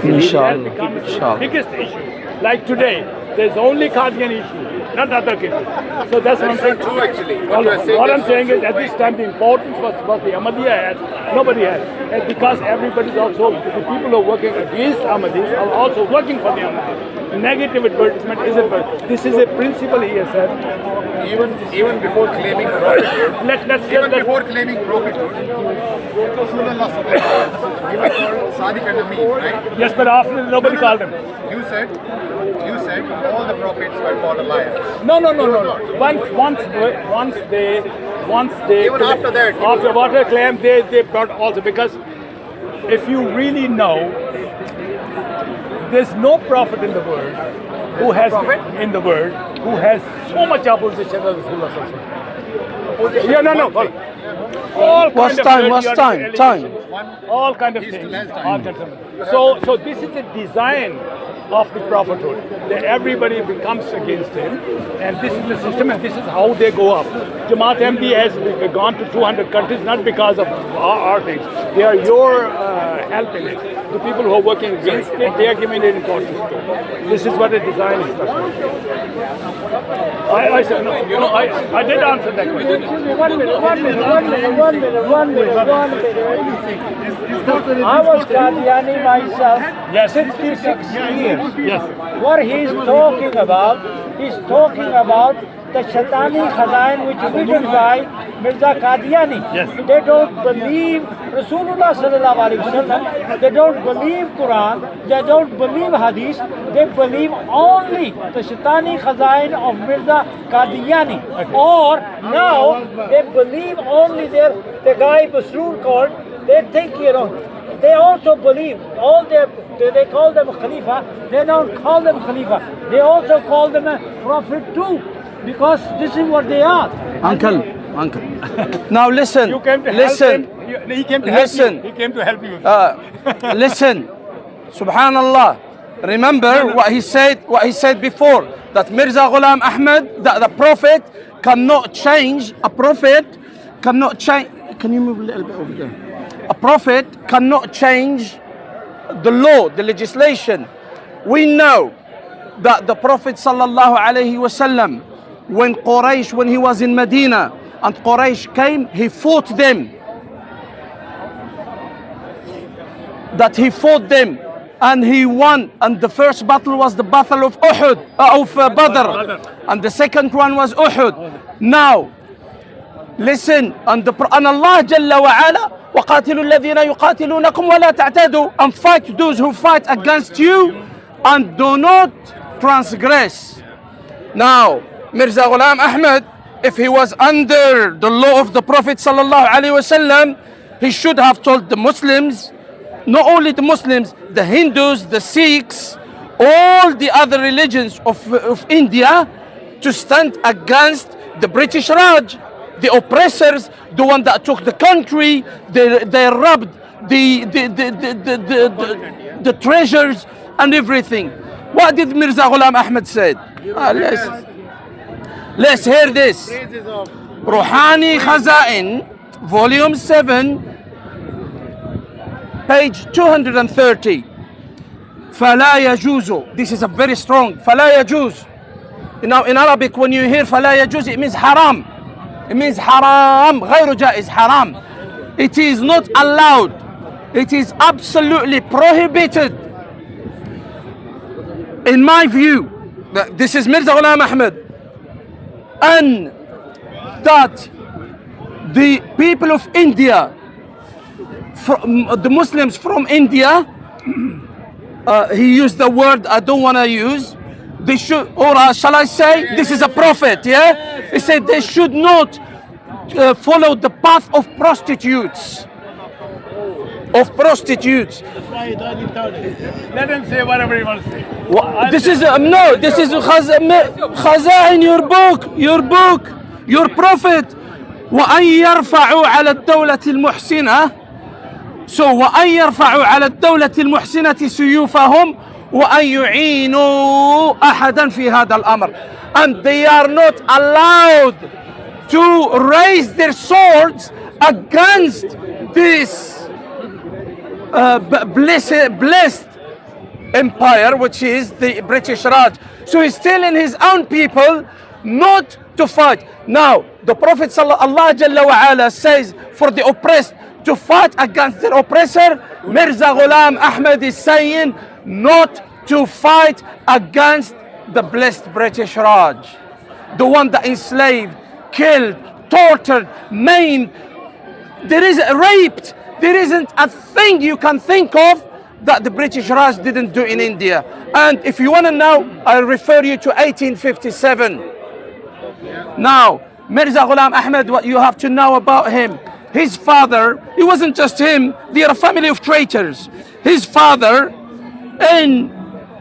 Inshallah. become the biggest issue. Like today, there's only Qadiani issue. not other cases. So that's what I'm saying. True, actually. What I'm saying is, at this time, the importance was the Ahmadiyya has, nobody has. And because everybody's also, the people who are working against Ahmadis are also working for the Ahmadis. Negative advertisement isn't, but this is a principle he has said. Even before claiming prophethood, before claiming prophethood, Rasulullah he was called Sadiq and Amin, right? Yes, but after nobody called him. You said all the prophets were called liars. No. Once they Even after that, after water claim, they brought also, because if you really know, there's no prophet in the world who has so much opposition as Rasulullah. Yeah, no. All What's kind of time? All kind of things. So this is a design of the prophethood, that everybody becomes against him, and this is the system, and this is how they go up. Jamaat MD has gone to 200 countries, not because of our things. They are your help in it. The people who are working against it, they are giving it importance to. This is what a design is. I said, no, I did answer that question. One minute. I was Qadiani myself, Yes. 66 years. Yes. What he's talking about the Shaitani Khazain which written by Mirza Qadiani. Yes. They don't believe Rasulullah sallallahu alaihi wasallam. They don't believe Quran. They don't believe Hadith. They believe only the Shaitani Khazain of Mirza Qadiani. Or now they believe only the guy Basrur called. They think, they also believe, they call them Khalifa, they don't call them Khalifa. They also call them a prophet too, because this is what they are. Uncle. Now listen. You came to help him. He came to help you. He came to help you. Listen. Subhanallah. Remember what he said before, that Mirza Ghulam Ahmad, the prophet cannot change. A prophet cannot change. Can you move a little bit over there? A prophet cannot change the law, the legislation. We know that the Prophet sallallahu alaihi wasallam, when he was in Medina and Quraysh came, he fought them. And he won. And the first battle was the battle of Badr. And the second one was Uhud. Now, listen, and Allah Jalla wa Ala, وَقَاتِلُوا الَّذِينَ يُقَاتِلُونَكُمْ وَلَا تَعْتَدُوا, and fight those who fight against you, and do not transgress. Now, Mirza Ghulam Ahmad, if he was under the law of the Prophet sallallahu alaihi wasallam, he should have told the Muslims, not only the Muslims, the Hindus, the Sikhs, all the other religions of India, to stand against the British Raj, the oppressors, the one that took the country. They robbed the treasures and everything. What did Mirza Ghulam Ahmad said? Let's hear this. Ruhani Khazain, volume 7, page 230. فلا يجوز. This is a very strong. فلا يجوز. Now in Arabic, when you hear فلا يجوز, it means haram. It means haram. غير جائز, haram. It is not allowed. It is absolutely prohibited. In my view, this is Mirza Ghulam Ahmad, and that the people of India, the Muslims from India, he used the word I don't want to use, they should, or shall I say, this is a prophet, yeah? He said they should not follow the path of prostitutes. Let him say whatever he wants to say. This is Khazain, your book, your prophet. وأن يرفعوا على الدولة المحسنة. So وأن يرفعوا على الدولة المحسنة سيوفهم وأن يعينوا أحدا في هذا الأمر. And they are not allowed to raise their swords against this blessed empire, which is the British Raj. So he's telling his own people not to fight. Now, the Prophet Allah Jalla wa Ala says for the oppressed to fight against their oppressor. Mirza Ghulam Ahmad is saying not to fight against the blessed British Raj, the one that enslaved, killed, tortured, maimed, there is raped. There isn't a thing you can think of that the British Raj didn't do in India. And if you want to know, I'll refer you to 1857. Now, Mirza Ghulam Ahmad, what you have to know about him, his father, it wasn't just him, they are a family of traitors. His father, in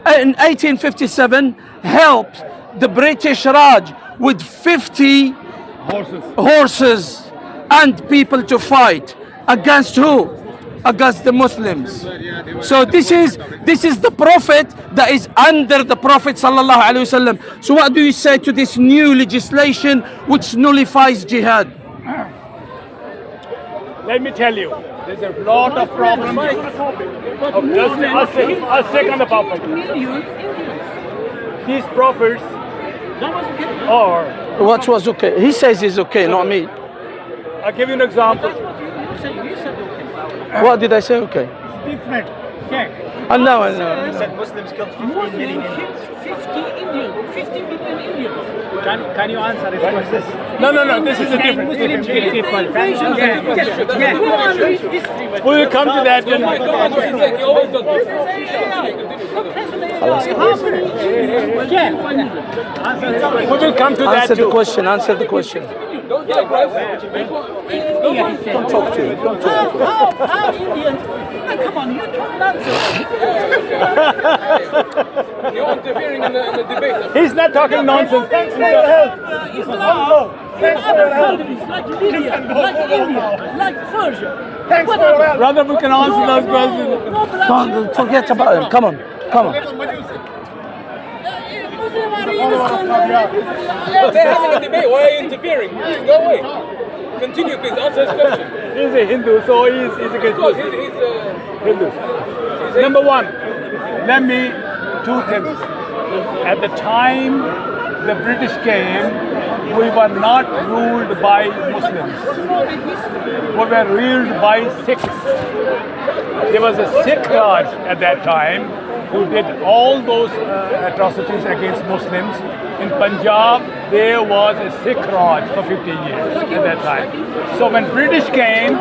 1857, helped the British Raj with 50 horses and people to fight. Against who? Against the Muslims. So this is the Prophet that is under the Prophet sallallahu alaihi wasallam. So what do you say to this new legislation which nullifies jihad? Let me tell you, there's a lot of problems. Just a second about these prophets are. What was okay? He says it's okay, not me. I'll give you an example. What did I say? Okay. Different. Check. I know. He said Muslims killed 15 million Indians. 50 million Indians. Can you answer his question? No, this is a different. Muslim people. We will come to that. Oh my God, what is that? He always does this. We will come to that Answer the too. question. Answer the question. Don't digress. Don't talk to you. Don't talk to you. How Indians? Come on, you talk nonsense. You're interfering in the debate. He's not talking nonsense. Thanks for your help. Islam, other countries like Libya, like India, like Persia. Thanks for your help. Brother, we can answer those questions. Don't forget about him. Come on. They're having a debate. Why are you interfering? Please go away. Continue, please. Answer his question. He's a Hindu, so he's against Because Muslims. he's Hindus. Number one, let me, two things. At the time the British came, we were not ruled by Muslims. We were ruled by Sikhs. There was a Sikh Raj at that time who did all those atrocities against Muslims. In Punjab, there was a Sikh Raj for 50 years at that time. So when British came,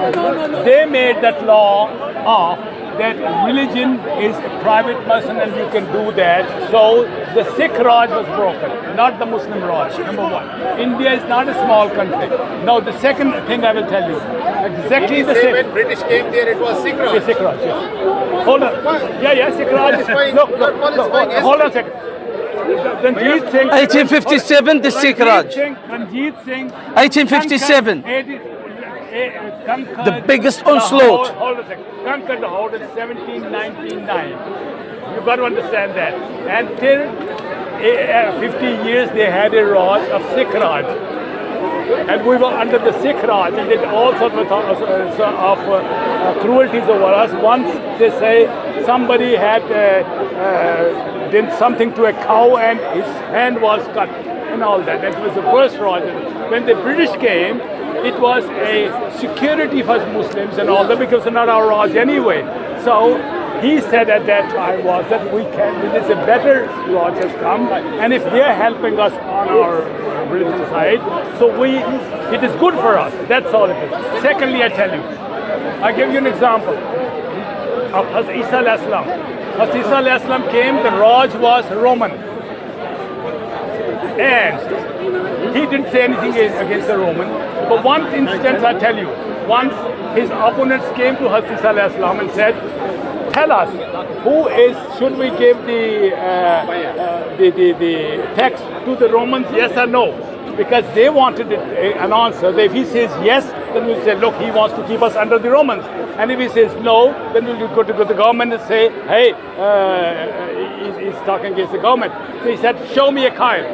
they made that law of that religion is a private person and you can do that. So the Sikh Raj was broken, not the Muslim Raj, number one. India is not a small country. Now the second thing I will tell you, exactly the same. When British came there, it was Sikh Raj. Yes, Sikh Raj, yes. Hold on. Yeah, Sikh Raj. Look, hold on a second. Ranjit Singh. 1857, the Sikh Raj. Ranjit Singh. 1857. The biggest onslaught. Hold a second. Conquered the whole in 1799. You've got to understand that. Until 50 years, they had a Raj of Sikh Raj. And we were under the Sikh Raj and did all sorts of cruelties over us. Once they say somebody had did something to a cow and his hand was cut and all that. That was the first Raj. When the British came, it was a security for Muslims and all that because it's not our Raj anyway. So he said at that time was that there is a better Raj has come, and if they are helping us on our religion side, so it is good for us. That's all it is. Secondly, I tell you, I give you an example of Hazrat Isa alayhi salam. Hazrat Isa alayhi salam came, the Raj was Roman. And he didn't say anything against the Roman. But one instance I tell you, once his opponents came to Hazrat Isa alayhi salam and said, tell us, should we give the text to the Romans, yes or no? Because they wanted an answer. If he says yes, then we'll say, look, he wants to keep us under the Romans. And if he says no, then we'll go to the government and say, hey, he's talking against the government. So he said, show me a coin.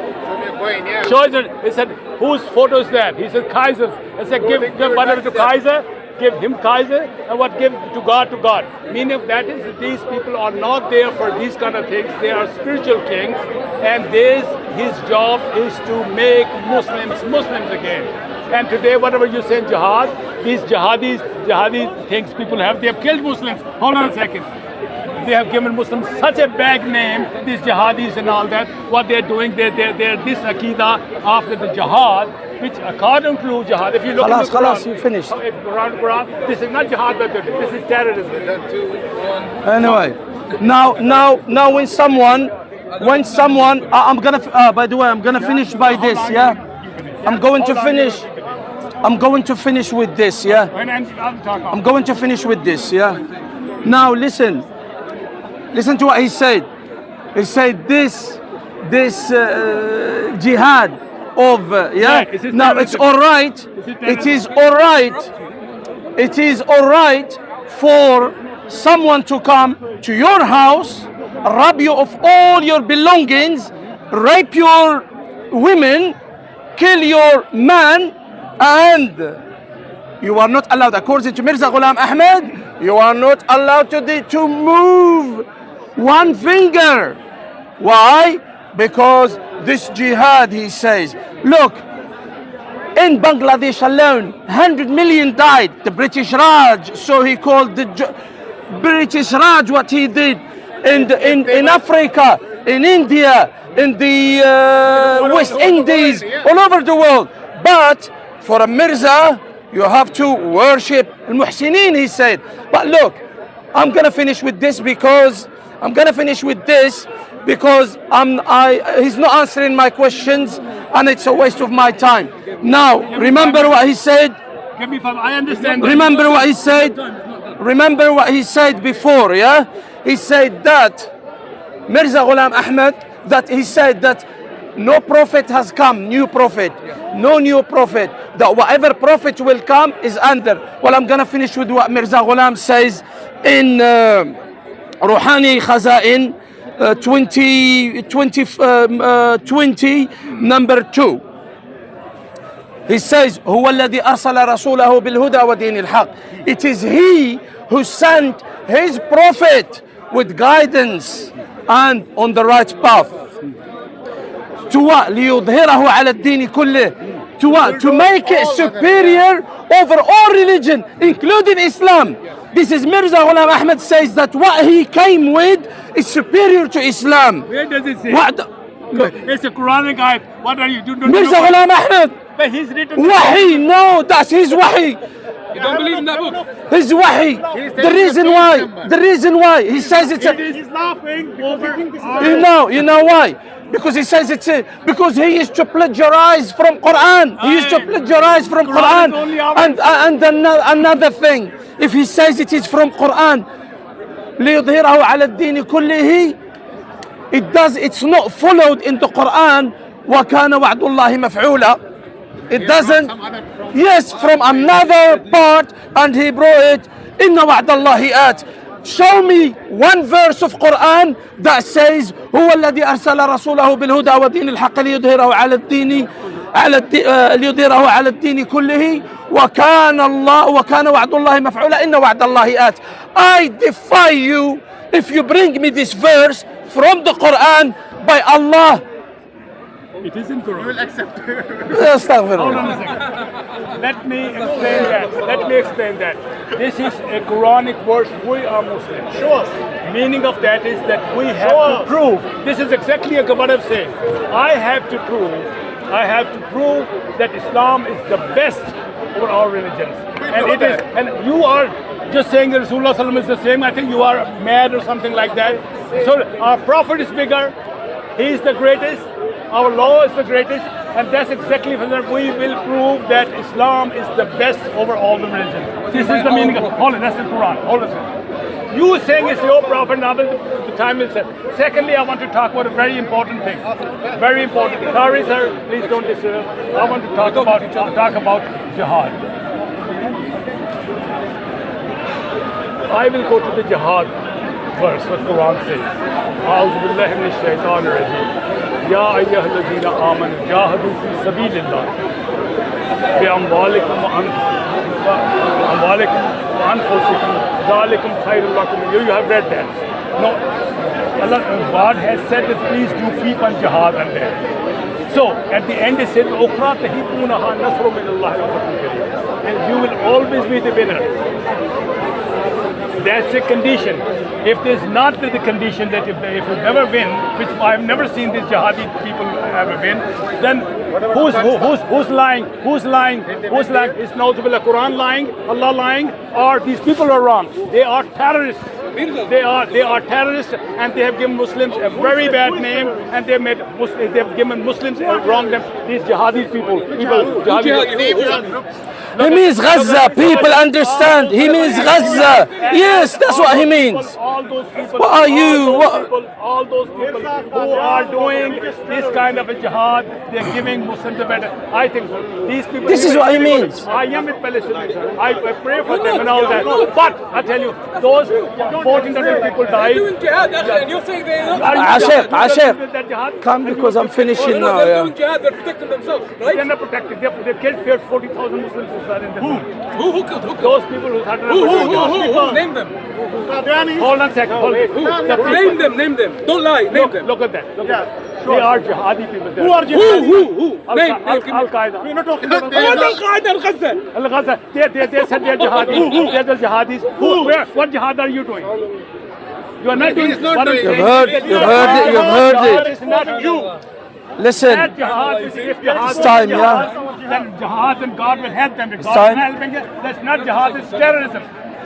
Show it. He said, whose photo is that? He said, Kaiser's. I said, give whatever to Kaiser. give him Kaiser and what give to God to God. Meaning of that is that these people are not there for these kind of things. They are spiritual kings, and his job is to make Muslims Muslims again. And today, whatever you say in jihad, these jihadi things people have, they have killed Muslims. Hold on a second. They have given Muslims such a bad name, these jihadis and all that. What they're doing, they're this Aqidah after the jihad, which according to jihad, if you look at the Quran, you finished. Quran, this is not jihad, this is terrorism. Anyway, now when someone, I'm gonna, by the way, I'm gonna finish by this, yeah? I'm going to finish with this, yeah? I'm going to finish with this, yeah? Now listen to what he said. He said this jihad of, now it's all right. It is all right for someone to come to your house, rob you of all your belongings, rape your women, kill your man, and you are not allowed, according to Mirza Ghulam Ahmed, you are not allowed to move one finger. Why? Because this jihad, he says, look, in Bangladesh alone, 100 million died. The British Raj, so he called the British Raj what he did in Africa, in India, in the West Indies, all over the world. But for a Mirza, you have to worship al-Muhsinin, he said. But look, I'm gonna finish with this because he's not answering my questions, and it's a waste of my time. Now, remember what he said. I understand. Remember what he said. Remember what he said before, yeah? He said that Mirza Ghulam Ahmed, that he said that no prophet has come, new prophet, no new prophet, that whatever prophet will come is under. Well, I'm gonna finish with what Mirza Ghulam says in Ruhani Khazain 20 number 2. He says, هو الذي أرسل رسوله بالهدى ودين الحق. It is he who sent his prophet with guidance and on the right path. To what? ليظهره على الدين كله. To what? To make it superior over all religion, including Islam. This is Mirza Ghulam Ahmed says that what he came with is superior to Islam. Where does it say? What? It's a Quranic ayat. What are you doing? Mirza Ghulam Ahmed. But he's written. Wahi, no, that's his wahi. You don't believe in that book? His wahi. The reason why he says it's He's laughing over. you know why? Because he says because he is to plagiarize from Quran. He is to plagiarize from Quran. And another thing, if he says it is from Quran, ليظهره على الدين كله, it's not followed in the Quran. وكان وعد الله مفعولا. It doesn't. Yes, from another part, and he brought it. إن وعد الله آت. Show me one verse of Quran that says هو الذي أرسل رسوله بالهدى ودين الحق ليظهره على الدين كله وكان وعد الله مفعولا إن وعد الله آت. I defy you if you bring me this verse from the Quran by Allah. It is in Quran. You will accept. Hold on a second. Let me explain that. This is a Quranic verse. We are Muslims. Sure. Meaning of that is that we have to prove. This is exactly what I'm saying. I have to prove that Islam is the best over all religions. And it is. And you are just saying that Rasulullah ﷺ is the same. I think you are mad or something like that. So our Prophet is bigger. He is the greatest. Our law is the greatest, and that's exactly for that we will prove that Islam is the best over all the religions. This is the meaning of. Hold on, that's the Quran. Hold on. You saying it's your prophet, now the time will set. Secondly, I want to talk about a very important thing. Very important. Sorry, sir, please don't disturb. I want to talk about jihad. I will go to the jihad verse, what Quran says. أعوذ بالله من الشيطان الرجيم. يا أيها الذين آمنوا جاهدوا في سبيل الله بأموالكم وأنفسكم You have read that. No, Allah, God has said that please do keep on jihad and that. So at the end it says, and you will always be the winner. That's the condition. If there's not the condition that if you never win, which I've never seen these jihadi people ever win, then who's lying? Who's lying? Who's lying? Is Nauzubillah Quran lying? Allah lying? Or these people are wrong? They are terrorists. They are terrorists, and they have given Muslims a very bad name, and they have given Muslims a wrong name. These jihadi people. He means Gaza. People understand. He means Gaza. Yes, that's what he means. All those people. What are you? All those people who are doing this kind of a jihad, they're giving Muslims a better. I think these people. This is what he means. I am with Palestinians. I pray for them and all that. But I tell you, those 1,400 people died. Doing jihad, and you're saying they're Ashir, come because I'm finishing now. they're Yeah. doing jihad, they're protecting themselves, right? They're not protected. They killed 40,000 Muslims in the Who killed? Those people who started. Who? Name them. Hold on a second. Hold it. Name them. Don't lie. Name them. Look at that. Look at that. They are jihadi people. Who are jihadi? Who? Name. Al-Qaeda. We're not talking about Al-Qaeda and Gaza. Al-Qaeda. They said they're jihadis. They're the jihadis. What jihad are you doing? You are not doing. You've heard it. It's not you. Listen, That jihad is if jihad it's time, is yeah. then jihad and God will help them. If God time. is helping it, that's not jihad, it's terrorism.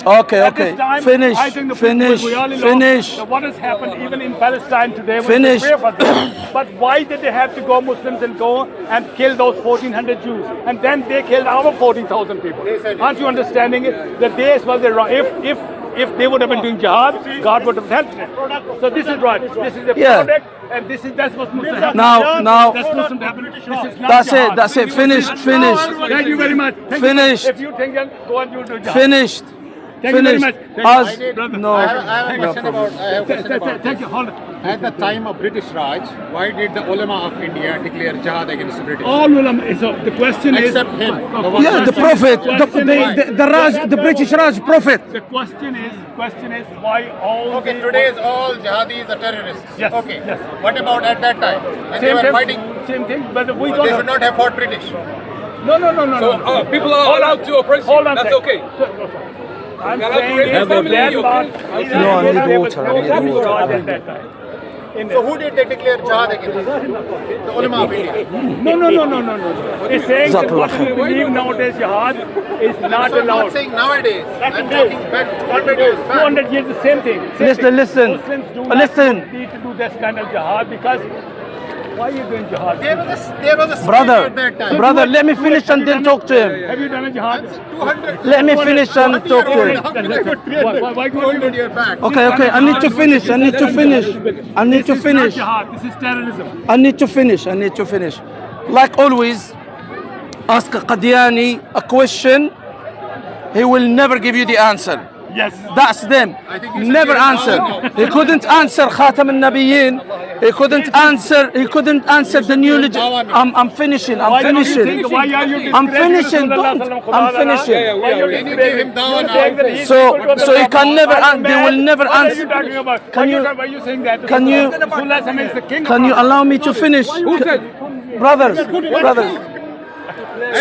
Okay, At okay. this time, Finish, I think the finish, we all know finish. that what has happened even in Palestine today. Finish. We pray for them. But why did they have to go, Muslims, and go and kill those 1,400 Jews? And then they killed our 14,000 people. Aren't you understanding it? The days was wrong. If they would have been doing jihad, God would have helped them. So this is right. This is a product, and that's what Muslims happen. Now, That's Muslims happen. This is not that's jihad. it, that's it. Finished. Thank you very much. Thank Finished. You. If you think that, go and you do jihad. Finished. Thank you very much. Us, no. I have a question about Thank you. Hold on. At the time of British Raj, why did the ulama of India declare jihad against the British? All ulama. So the question is. Except him. Yeah, the Prophet, the British Raj Prophet. The question is why all. Okay, today is all jihadis are terrorists. Yes. Okay. Yes. What about at that time when they were fighting? Same thing, but we They don't. should not have fought British. No. So people are allowed to oppress you. Hold on. That's okay. I'm You're allowed to saying rape your family, that you part. No, I need water, I need water. At that time. So who did they declare jihad against? The ulama of India. No. It's saying that what we believe nowadays jihad is not I'm not allowed. saying nowadays. I'm talking back 100 years back. 200 years, the same thing. Listen. Muslims do Listen. not need to do this kind of jihad because why are you doing jihad? There was a spirit Brother, at that time. brother, let me finish and then talk to him. Have you done a jihad? 200. Let me finish and talk to him. Why go 200 years back. Okay, I need to finish. This is not jihad, this is terrorism. I need to finish. Like always, ask a Qadiani a question, he will never give you the answer. Yes. That's them. Never answer. He couldn't answer Khatam al-Nabiyyin. He couldn't answer the new legend. I'm finishing. Why are you discrediting I'm finishing. I'm finishing. Can you give him down now? So he can never. They will never What are you answer. talking about? Can you- Why are you saying that? can you- Rasulullah is the king of Can you Allah. allow me to finish? Brothers.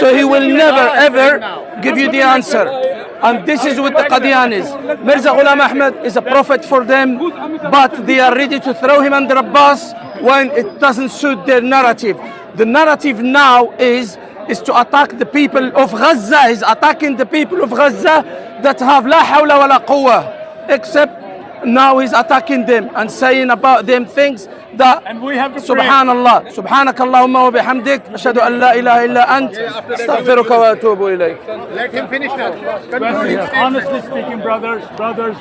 So he will never ever give you the answer. And this is with the Qadianis. Mirza Ghulam Ahmad is a prophet for them, but they are ready to throw him under a bus when it doesn't suit their narrative. The narrative now is to attack the people of Gaza. He's attacking the people of Gaza that have la hawla wa la quwwah, except now he's attacking them and saying about them things that And we have to pray. Subhanallah, Subhanakallahumma wa bihamdik, ashhadu an la ilaha illa ant, astaghfiruka wa atubu ilayk. Let him finish now. Honestly speaking, brothers, honestly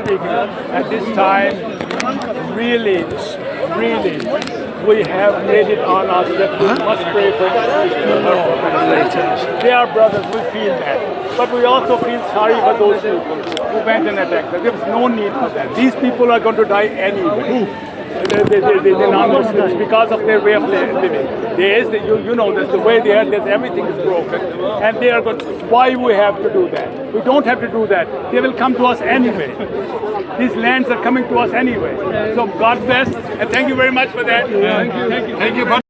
speaking, at this time, really, we have made it on us that we must pray for them. They are brothers, we feel that. But we also feel sorry for those people who went and attacked them. There was no need for that. These people are going to die anyway. the non-Muslims because of their way of living. You know, there's the way they are, there's everything is broken, and they are good. Why we have to do that? We don't have to do that. They will come to us anyway. These lands are coming to us anyway. So God bless, and thank you very much for that. Thank you.